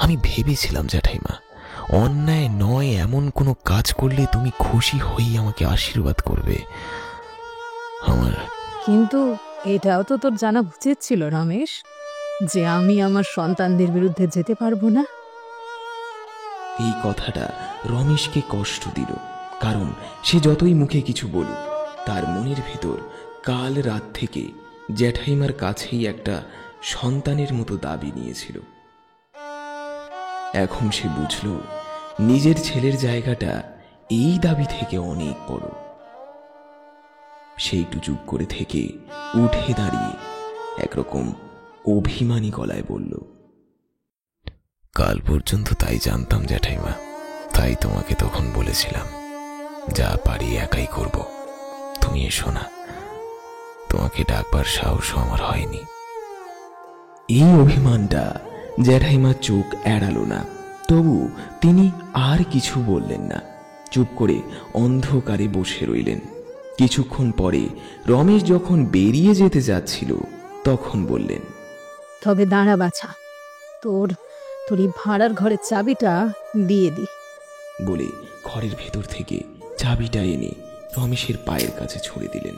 আমি ভেবেছিলাম জ্যাঠাইমা, অন্যায় নয় এমন কোনো কাজ করলে তুমি খুশি হয়ে আমাকে আশীর্বাদ করবে। কিন্তু এটাও তো তোর জানা উচিত ছিল রমেশ, যে আমি আমার সন্তানদের বিরুদ্ধে যেতে পারবো না। এই কথাটা রমেশকে কষ্ট দিল, কারণ সে যতই মুখে কিছু বলুক, তার মনের ভেতর কাল রাত থেকে জ্যাঠাইমার কাছেই একটা সন্তানের মতো দাবি নিয়েছিল। এখন সে বুঝল নিজের ছেলের জায়গাটা এই দাবি থেকে অনেক বড়। সে একটু চুপ করে থেকে উঠে দাঁড়িয়ে একরকম অভিমানী গলায় বলল, কাল পর্যন্ত তাই জানতাম জ্যাঠাইমা, তাই তোমাকে তখন বলেছিলাম যা পারি একাই করব, তুমি এসো না। তোমাকে ডাকবার সাহস আমার হয়নি। এই অভিমানটা জ্যাঠাইমা চোখ এড়ালো না, তবু তিনি আর কিছু বললেন না। চুপ করে অন্ধকারে বসে রইলেন। কিছুক্ষণ পরে রমেশ যখন বেরিয়ে যেতে যাচ্ছিল তখন বললেন, তবে দাঁড়া বাছা, তোর এই ভাড়ার ঘরের চাবিটা দিয়ে দি। বলে ঘরের ভেতর থেকে চাবিটা এনে রমেশের পায়ের কাছে ছুঁড়ে দিলেন।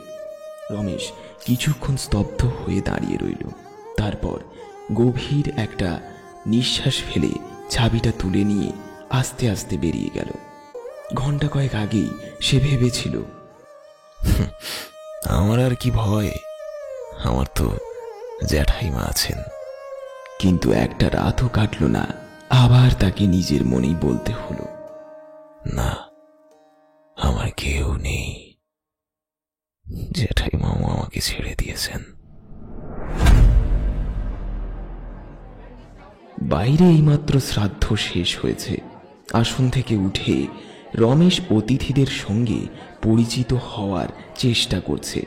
রমেশ কিছুক্ষণ স্তব্ধ হয়ে দাঁড়িয়ে রইল। তারপর গভীর একটা নিঃশ্বাস ফেলে চাবিটা তুলে নিয়ে আস্তে আস্তে বেরিয়ে গেল। ঘন্টা কয়েক আগেই সে ভেবেছিল, আমার আর কি ভয়, আমার তো জ্যাঠাইমা আছেন। কিন্তু একটা রাতও কাটল না, আবার তাকে নিজের মনেই বলতে হলো, না, আমার কেউ নেই, জ্যাঠাইমাও আমাকে ছেড়ে দিয়েছেন। বাইরে এইমাত্র শ্রাদ্ধ শেষ হয়েছে। আসন থেকে উঠে রমেশ অতিথিদের সঙ্গে পরিচিত হওয়ার চেষ্টা করছে।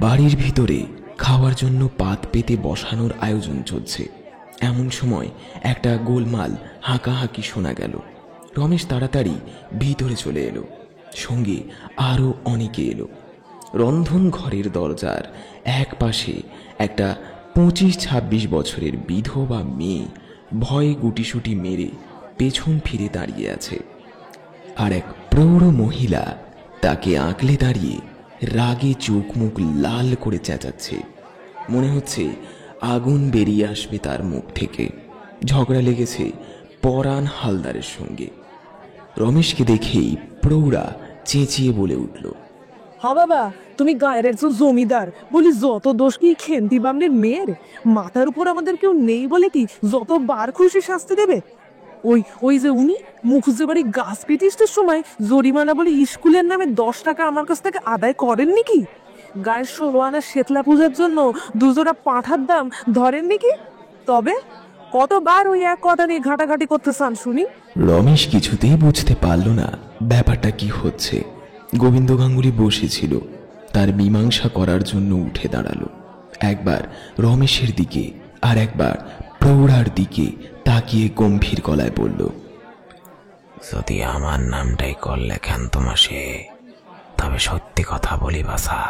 বাড়ির ভিতরে খাওয়ার জন্য পাত পেতে বসানোর আয়োজন চলছে। এমন সময় একটা গোলমাল হাঁকাহাঁকি শোনা গেল। রমেশ তাড়াতাড়ি ভিতরে চলে এলো, সঙ্গে আরও অনেকে এলো। রন্ধন ঘরের দরজার এক পাশে একটা 25-26 বছরের বিধবা মেয়ে ভয়ে গুটিসুটি মেরে পেছন ফিরে দাঁড়িয়ে আছে, আর এক প্রৌঢ় মহিলা তাকে আঁকলে দাঁড়িয়ে রাগে চোখ মুখ লাল করে চেঁচাচ্ছে। মনে হচ্ছে আগুন বেরিয়ে আসবে তার মুখ থেকে। ঝগড়া লেগেছে পরাণ হালদারের সঙ্গে। রমেশকে দেখেই প্রৌঢ়া চেঁচিয়ে বলে উঠল, হ্যাঁ বাবা, তুমি গায়ের একজন জমিদার বলি যত দোষ কি খেন্তি বামনের মেয়ের মাথার উপর আমাদের কেউ নেই বলে কি যতবার খুশি শাস্তি দেবে? ওই যে উনি মুখুজ্জেবাড়ি গাছ পিটিস্টের সময় জরিমানা বলে স্কুলের নামে 10 টাকা আমার কাছ থেকে আদায় করেননি কি? গায়ের 16 আনা শেতলা পূজার জন্য 2 জোড়া পাঁঠার দাম ধরেননি কি? তবে কতবার ওই এক কথা নিয়ে ঘাটাঘাটি করতে চান শুনি? রমেশ কিছুতেই বুঝতে পারল না ব্যাপারটা কি হচ্ছে। গোবিন্দ গাঙ্গুলি বসেছিল, তার মীমাংসা করার জন্য উঠে দাঁড়ালো। একবার রমেশের দিকে আর একবার প্রৌঢ়ার দিকে তাকিয়ে গম্ভীর গলায় বলল, যদি আমার নামটাই করলে ক্ষান্ত মাসে, তবে সত্যি কথা বলি বাসা,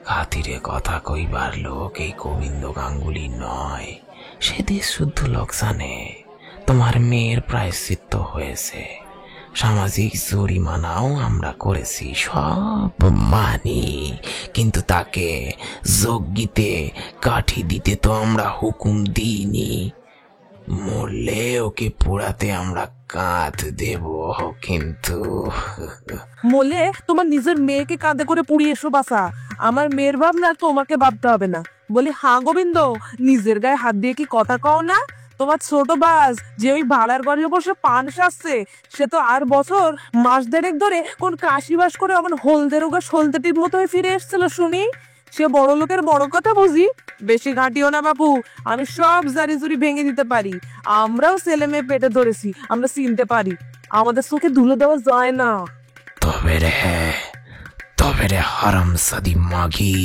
খাতিরে কথা কইবার লোক এই গোবিন্দ গাঙ্গুলি নয়। সেদিন শুদ্ধ লোক জানে তোমার মেয়ের প্রায়শ্চিত্ত হয়েছে, সামাজিক জরিমানাও আমরা করেছি, সব মানি, কিন্তু তাকে যজ্ঞিতে কাঠি দিতে তো আমরা হুকুম দিইনি। মরলে ওকে পোড়াতে আমরা কাঁধ দেব, কিন্তু মরলে তোমার নিজের মেয়েকে কাঁধে করে পুড়িয়ে এসো বাসা, আমার মেয়ের ভাবনা তোমাকে ভাবতে হবে না। বলি হ্যাঁ গোবিন্দ, নিজের গায়ে হাত দিয়ে কি কথা কও না? তোমার ছোট বাস যে ওই ভাড়ার ঘরে বসে পান সাজছে, সে তো আর বছর মাস দেড়েক ধরে কোন কাশিবাস করে আমার হলদেরোগা সলতেটির মতো হয়ে ফিরে এসছিল শুনি। সে বড় লোকের বড় কথা বুঝি, বেশি ঘাঁটিও না বাপু, আমি সব জারি জুরি ভেঙে দিতে পারি। আমরাও ছেলে মেয়ে পেটে ধরেছি, আমরা চিনতে পারি, আমাদের চোখে ধুলো দেওয়া যায় না। তবে রে, তবে রে হারামজাদি মাগি।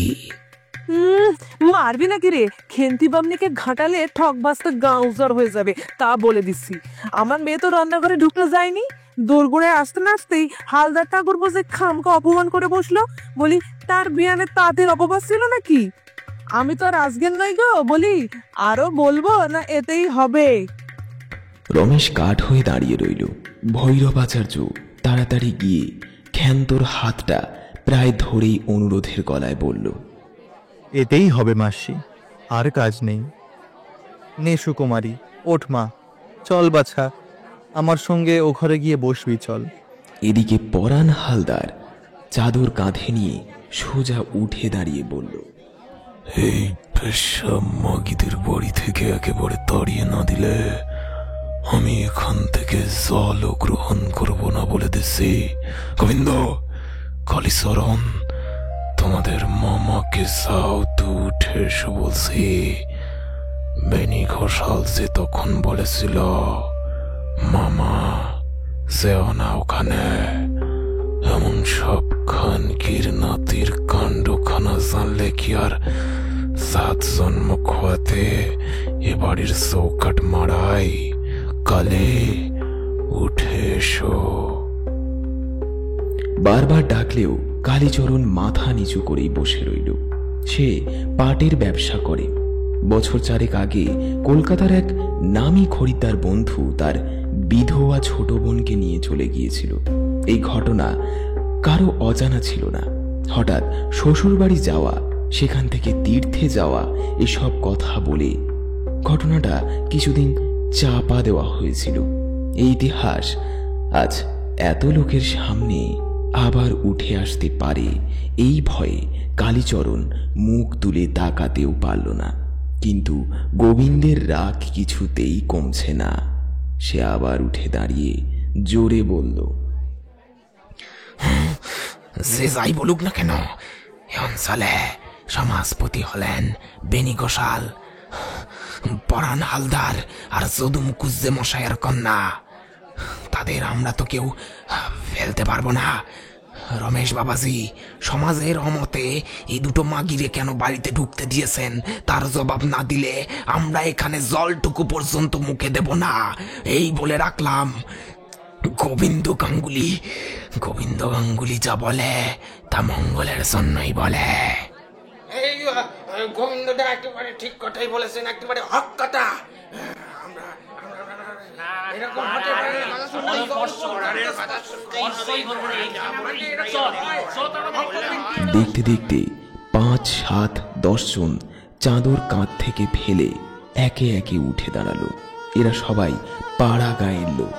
মারবি নাকি রে? খেন্তি বামনিকে ঘাটালে ঠক বাস্তা গাঁ উজাড় হয়ে যাবে, তা বলে দিচ্ছি। আমার মেয়ে তো রান্নাঘরে ঢুকতে যায়নি, দোরগোড়ায় আসতে না আসতেই হালদার ঠাকুর বসে খামকা অপমান করে বসলো। বলি তার বিয়ানে তাদের অপবাদ ছিল নাকি? আমি তো আর আজকের নই গো, বলি আরো বলবো না এতেই হবে? রমেশ কাঠ হয়ে দাঁড়িয়ে রইল। ভৈরবাচার্য তাড়াতাড়ি গিয়ে ক্ষান্তর হাতটা প্রায় ধরেই অনুরোধের গলায় বলল, এতেই হবে মাসি, আর কাজ নেই। নে সুকুমারী, ওঠ মা, চল বাছা, আমার সঙ্গে ও ঘরে গিয়ে বসবি চল। এদিকে পরাণ হালদার চাদর কাঁধে নিয়ে সোজা উঠে দাঁড়িয়ে বলল, এই পেশাব মাগিদের বাড়ি থেকে একেবারে তাড়িয়ে না দিলে আমি এখান থেকে জলও গ্রহণ করব না বলে দিছি। গোবিন্দ, কালীচরণ, তোমাদের মামাকে যাও তো উঠে এসো বলছি। বেনি ঘোষাল যে তখন বলেছিল মামা যেও না ওখানে, এমন সব খানকির নাতির কাণ্ডখানা জানলে কি আর জাত জন্ম খোয়াতে এ বাড়ির চৌকাট মারাই? কালে উঠে এসো। বারবার ডাকলেও কালীচরণ মাথা নিচু করেই বসে রইল। সে পাটের ব্যবসা করে। বছর চারেক আগে কলকাতার এক নামী খরিদ্দার বন্ধু তার বিধবা ছোট বোনকে নিয়ে চলে গিয়েছিল। এই ঘটনা কারো অজানা ছিল না। হঠাৎ শ্বশুর বাড়ি যাওয়া, সেখান থেকে তীর্থে যাওয়া, এসব কথা বলে ঘটনাটা কিছুদিন চাপা দেওয়া হয়েছিল। এই ইতিহাস আজ এত লোকের সামনে আবার উঠে আসতে পারে এই ভয়ে কালীচরণ মুখ তুলে তাকাতেও পারল না। কিন্তু গোবিন্দের রাগ কিছুতেই কমছে না। সে আবার উঠে দাঁড়িয়ে জোরে বলল, যে যাই বলুক না কেন, এ অঞ্চলে সমাজপতি হলেন বেনি ঘোষাল, পরাণ হালদার আর যদু মুখুজ্জে মশাইয়ের কন্যা। তাদের আমরা তো কেউ ফেলতে পারবো না। রমেশ বাবাজি, সমাজের অমতে এই দুটো মাগিরে কেন বাড়িতে ঢুকতে দিয়েছেন তার জবাব না দিলে আমরা এখানে জলটুকু পর্যন্ত মুখে দেব না, এই বলে রাখলাম। গোবিন্দ গাঙ্গুলি যা বলে তা মঙ্গলের জন্যই বলে। এই গোবিন্দদা একেবারে ঠিক কথাই বলেছেন, একেবারে হক কথা। দেখতে দেখতে 5, 7, 10 জন চাদর কাঁধ থেকে ফেলে একে একে উঠে দাঁড়ালো। এরা সবাই পাড়া গাঁয়ের লোক,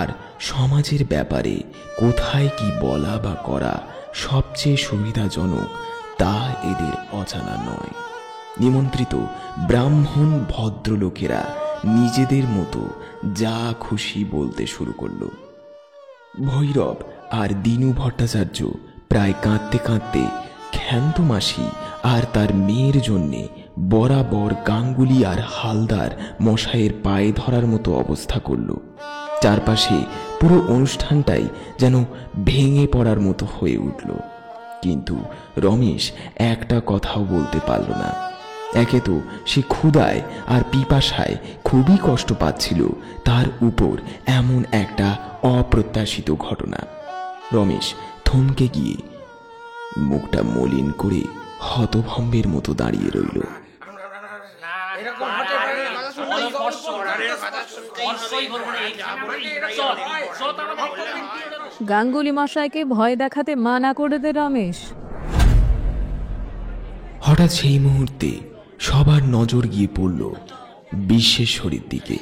আর সমাজের ব্যাপারে কোথায় কি বলা বা করা সবচেয়ে সুবিধাজনক তা এদের অজানা নয়। নিমন্ত্রিত ব্রাহ্মণ ভদ্রলোকেরা নিজেদের মতো যা খুশি বলতে শুরু করল। ভৈরব আর দিনু ভট্টাচার্য প্রায় কাঁদতে কাঁদতে ক্ষান্ত মাসি আর তার মেয়ের জন্যে বরাবর গাঙ্গুলি আর হালদার মশাইয়ের পায়ে ধরার মতো অবস্থা করল। চারপাশে পুরো অনুষ্ঠানটাই যেন ভেঙে পড়ার মতো হয়ে উঠল। কিন্তু রমেশ একটা কথাও বলতে পারল না। একে তো সে ক্ষুধায় আর পিপাসায় খুবই কষ্ট পাচ্ছিল, তার উপর এমন একটা অপ্রত্যাশিত ঘটনা। রমেশ থমকে গিয়ে মুখটা মলিন করে হতভম্বের মতো দাঁড়িয়ে রইল। গাঙ্গুলি মশাইকে ভয় দেখাতে মানা করে দে রমেশ। হঠাৎ সেই মুহূর্তে সবার নজর গিয়ে পড়ল বিশ্বেশ্বরীর দিকে।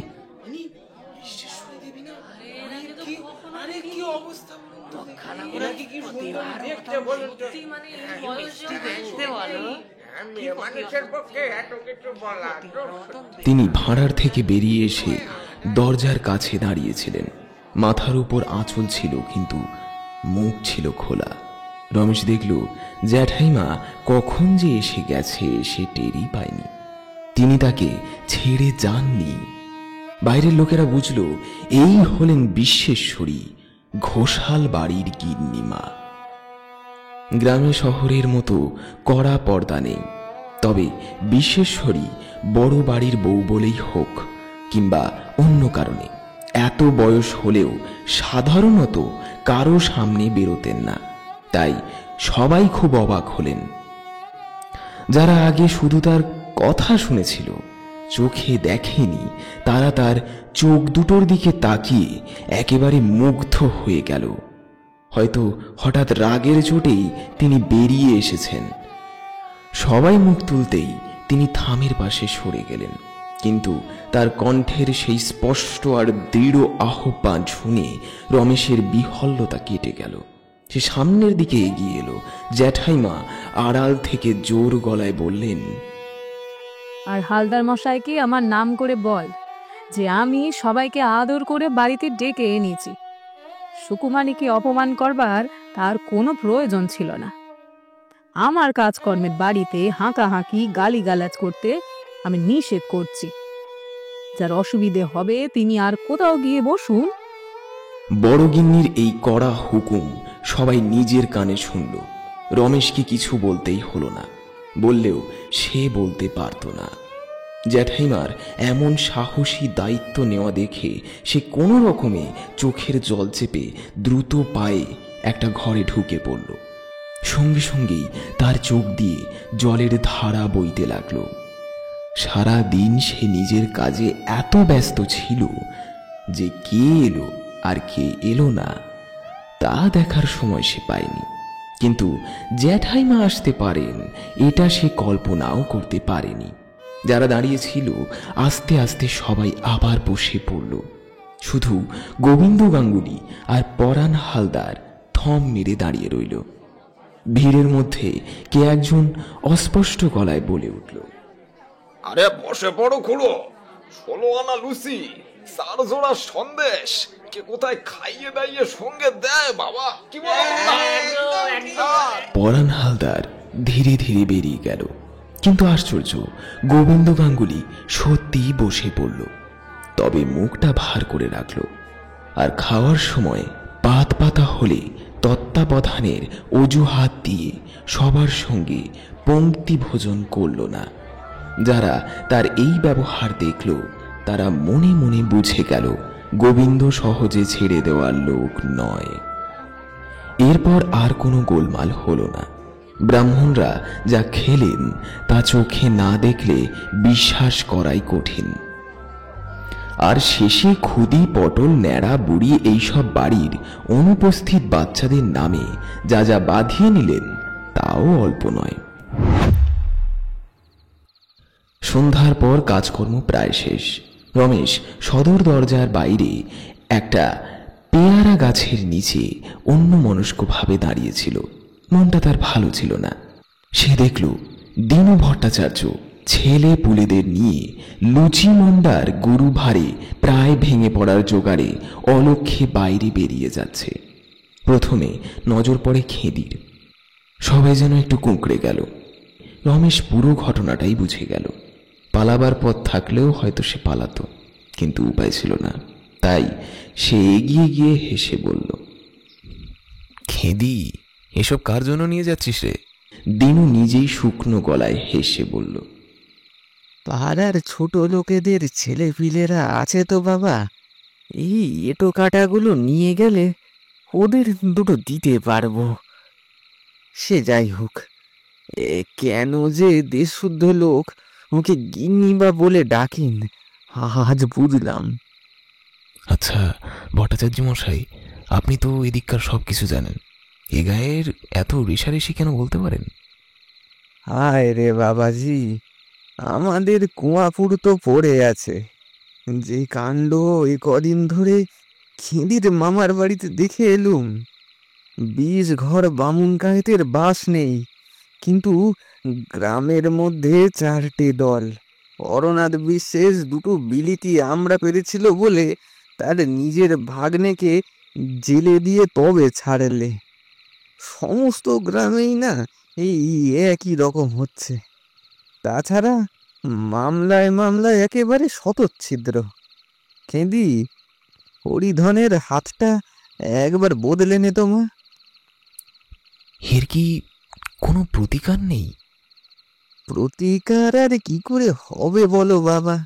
তিনি ভাঁড়ার থেকে বেরিয়ে এসে দরজার কাছে দাঁড়িয়েছিলেন। মাথার উপর আঁচল ছিল, কিন্তু মুখ ছিল খোলা। রমেশ দেখল জ্যাঠাইমা কখন যে এসে গেছে সে টেরই পায়নি। তিনি তাকে ছেড়ে যাননি। বাইরের লোকেরা বুঝল এই হলেন বিশ্বেশ্বরী, ঘোষাল বাড়ির গিন্নিমা। গ্রামে শহরের মতো কড়া পর্দা নেই, তবে বিশেষরই বড় বাড়ির বউ বলেই হোক কিংবা অন্য কারণে এত বয়স হলেও সাধারণত কারো সামনে বেরোতেন না। তাই সবাই খুব অবাক হলেন। যারা আগে শুধু তার কথা শুনেছিল, চোখে দেখেনি, তারা তার চোখ দুটোর দিকে তাকিয়ে একেবারে মুগ্ধ হয়ে গেল। হয়তো হঠাৎ রাগের চোটেই তিনি বেরিয়ে এসেছেন। সবাই মুখ তুলতেই তিনি থামের পাশে সরে গেলেন, কিন্তু তার কণ্ঠের সেই স্পষ্ট আর দৃঢ় আহ্বান শুনে রমেশের বিহ্বলতা কেটে গেল। সে সামনের দিকে এগিয়ে এলো। জ্যাঠাইমা আড়াল থেকে জোর গলায় বললেন, আর হালদার মশাইকে আমার নাম করে বল যে আমি সবাইকে আদর করে বাড়িতে ডেকে এনেছি। সুকুমারীকে অপমান করবার তার কোনো প্রয়োজন ছিল না। আমার কাজকর্মের বাড়িতে হাঁকাহাঁকি গালিগালাজ করতে আমি নিষেধ করছি। যার অসুবিধে হবে তিনি আর কোথাও গিয়ে বসুন। বড় গিন্নির এই কড়া হুকুম সবাই নিজের কানে শুনল। রমেশকে কিছু বলতেই হলো না, বললেও সে বলতে পারত না। জ্যাঠাইমার এমন সাহসী দায়িত্ব নেওয়া দেখে সে কোনো রকমে চোখের জল চেপে দ্রুত পায়ে একটা ঘরে ঢুকে পড়ল। সঙ্গে সঙ্গেই তার চোখ দিয়ে জলের ধারা বইতে লাগল। সারা দিন সে নিজের কাজে এত ব্যস্ত ছিল যে কে এলো আর কে এলো না তা দেখার সময় সে পায়নি। কিন্তু জ্যাঠাইমা আসতে পারেন এটা সে কল্পনাও করতে পারেনি। যারা দাঁড়িয়েছিল আস্তে আস্তে সবাই আবার বসে পড়ল। শুধু গোবিন্দ গাঙ্গুলি আর পরাণ হালদার থম মেরে দাঁড়িয়ে রইল। ভিড়ের মধ্যে কে একজন অস্পষ্ট গলায় বলে উঠল, আরে বসে পড়ো খুড়ো, 16 আনা লুচি, 4 জোড়া সন্দেশ, কে কোথায় খাইয়ে দাইয়ে সঙ্গে দেয় বাবা, কি বলো? পরাণ হালদার ধীরে ধীরে বেরিয়ে গেল। কিন্তু আশ্চর্য, গোবিন্দ গাঙ্গুলি সত্যিই বসে পড়ল, তবে মুখটা ভার করে রাখল। আর খাওয়ার সময় পাত পাতা হলে তত্ত্বাবধানের অজুহাত দিয়ে সবার সঙ্গে পংক্তি ভোজন করল না। যারা তার এই ব্যবহার দেখল তারা মনে মনে বুঝে গেল গোবিন্দ সহজে ছেড়ে দেওয়ার লোক নয়। এরপর আর কোনো গোলমাল হলো না। ব্রাহ্মণরা যা খেলেন তা চোখে না দেখলে বিশ্বাস করাই কঠিন। আর শেষে খুদি, পটল, ন্যাড়া, বুড়ি এইসব বাড়ির অনুপস্থিত বাচ্চাদের নামে যা যা বাঁধিয়ে নিলেন তাও অল্প নয়। সন্ধ্যার পর কাজকর্ম প্রায় শেষ। রমেশ সদর দরজার বাইরে একটা পেয়ারা গাছের নিচে অন্যমনস্কভাবে দাঁড়িয়েছিল। মনটা তার ভালো ছিল না। সে দেখল দীনু ভট্টাচার্য ছেলে পুলেদের নিয়ে লুচি মন্ডার গরু ভারে প্রায় ভেঙে পড়ার জোগাড়ে অলক্ষ্যে বাইরে বেরিয়ে যাচ্ছে। প্রথমে নজর পড়ে খেদির। সবাই যেন একটু কুঁকড়ে গেল। রমেশ পুরো ঘটনাটাই বুঝে গেল। পালাবার পথ থাকলেও হয়তো সে পালাতো, কিন্তু উপায় ছিল না। তাই সে এগিয়ে গিয়ে হেসে বলল, খেদি, এসব কার জন্য নিয়ে যাচ্ছিস রে? দিনু নিজেই শুকনো গলায় হেসে বলল, পাড়ার ছোট লোকেদের ছেলে পিলেরা আছে তো বাবা, এই এটো কাটাগুলো নিয়ে গেলে ওদের দুটো দিতে পারবো। সে যাই হোক, কেন যে দেশশুদ্ধ লোক ওকে গিন্নি বা বলে ডাকেন আজ বুঝলাম। আচ্ছা ভট্টাচার্য মশাই, আপনি তো এদিককার সব কিছু জানেন, এ গায়ের এত রেশারেশি কেন বলতে পারেন? হায় রে বাবাজি, আমাদের কুয়াপুর তো পড়ে আছে। যে কাণ্ড এই কদিন ধরে খেদির মামার বাড়িতে দেখে এলুম। 20 ঘর বামুন কায়েতের বাস নেই, কিন্তু গ্রামের মধ্যে 4টে দল। অরনাথ বিশ্বাস 2টো বিলিতি আমরা পেরেছিল বলে তার নিজের ভাগ্নেকে জেলে দিয়ে তবে ছাড়লে। সমস্ত গ্রামেই না এই একই রকম হচ্ছে। তাছাড়া মামলায় মামলায় একেবারে শতচ্ছিদ্র। খেদি, হরিধনের হাতটা একবার বদলে নে তো মা। এর কি কোনো প্রতিকার নেই? প্রতিকার আর কি করে হবে বলো বাবা,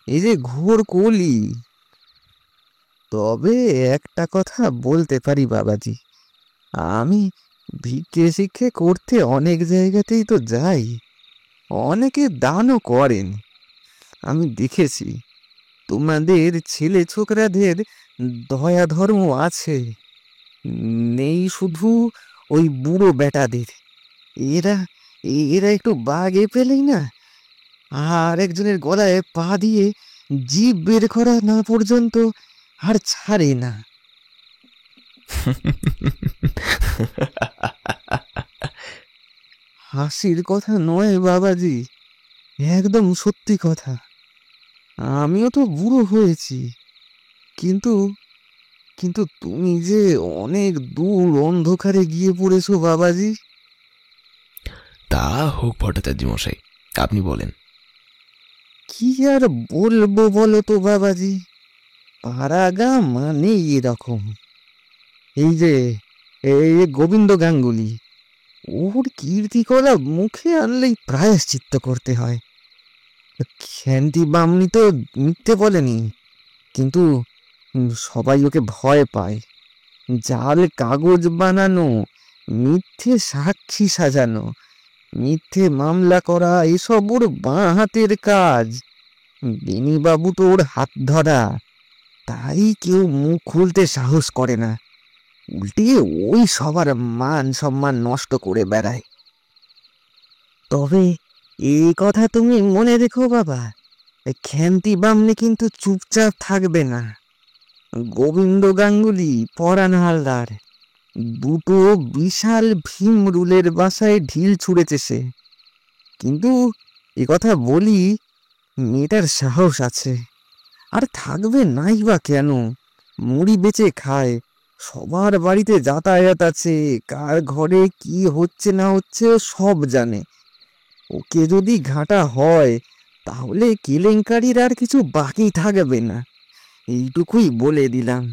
এই যে ঘোর কলি। তবে একটা কথা বলতে পারি বাবাজি, আমি ভিক্ষে শিক্ষে করতে অনেক জায়গাতেই তো যাই, অনেকে দানও করেন। আমি দেখেছি তোমাদের ছেলে ছোকরাদের দয়া ধর্ম আছে, নেই শুধু ওই বুড়ো বেটাদের। এরা এরা একটু বাগে পেলেই না আর একজনের গলায় পা দিয়ে জিভ বের করা না পর্যন্ত আর ছাড়ে না। হাসির কথা নয় বাবাজি, একদম সত্যি কথা। আমিও তো বুড়ো হয়েছি, কিন্তু কিন্তু তুমি যে অনেক দূর অন্ধকারে গিয়ে পড়েছো বাবাজি। তা হোক ভট্টাচার্য মশাই, আপনি বলেন। কি আর বলবো বলো তো বাবাজি, পাড়াগা মানে এরকম। এই গোবিন্দ গাঙ্গুলি, ওর কীর্তি করা মুখে আনলেই প্রায়শ্চিত্ত করতে হয়। খ্যান্তি বামনি তো মিথ্যে বলেনি, কিন্তু সবাই ওকে ভয় পায়। জাল কাগজ বানানো, মিথ্যে সাক্ষী সাজানো, মিথ্যে মামলা করা, এসব ওর বাঁ হাতের কাজ। বেনিবাবু তো ওর হাত ধরা, তাই কেউ মুখ খুলতে সাহস করে না, উল্টে ওই সবার মান সম্মান নষ্ট করে বেড়ায়। তবে এই কথা তুমি মনে রেখো বাবা, খ্যান্তি বামনে কিন্তু চুপচাপ থাকবে না। গোবিন্দ গাঙ্গুলি, পরাণ হালদার, দুটো বিশাল ভীম রুলের বাসায় ঢিল ছুঁড়েছে সে। কিন্তু এ কথা বলি, মেয়েটার সাহস আছে, আর থাকবে নাই বা কেন? মুড়ি বেচে খায়, সবার বাড়িতে যাতায়াত আছে, কার ঘরে কি হচ্ছে না হচ্ছে সব জানে। ওকে যদি ঘাঁটা হয় তাহলে কেলেঙ্কারির আর কিছু বাকি থাকবে না, এইটুকুই বলে দিলাম।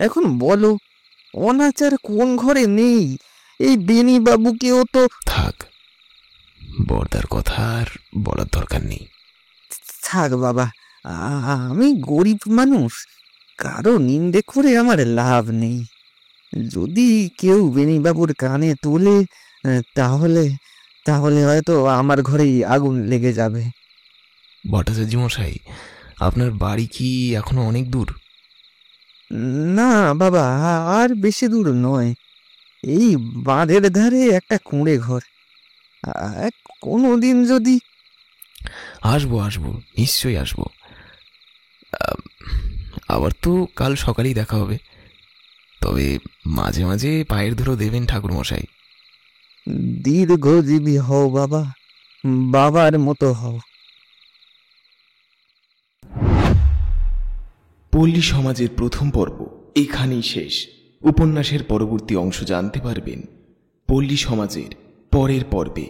এখন বলো, অনাচার কোন ঘরে নেই? এই বেনি বাবুকেও তো। থাক, বর্দার কথা আর বলার দরকার নেই। থাক বাবা, আমি গরিব মানুষ, কারো নিন্দে করে আমার লাভ নেই। যদি কেউ বেনিবাবুর কানে তোলে তাহলে তাহলে হয়তো আমার ঘরেই আগুন লেগে যাবে। ভট্টাচার্য মশাই, আপনার বাড়ি কি এখনো অনেক দূর? না বাবা, আর বেশি দূর নয়, এই বাঁধের ধারে একটা কুঁড়ে ঘর। কোনোদিন যদি। আসবো, নিশ্চয়ই আসবো। আবার তো কাল সকালেই দেখা হবে। তবে মাঝে মাঝে পায়ের ধুলো দেবেন ঠাকুর মশাই। দীর্ঘজীবী হও বাবা, বাবার মতো হও। পল্লী সমাজের প্রথম পর্ব এখানেই শেষ। উপন্যাসের পরবর্তী অংশ জানতে পারবেন পল্লী সমাজের পরের পর্বে।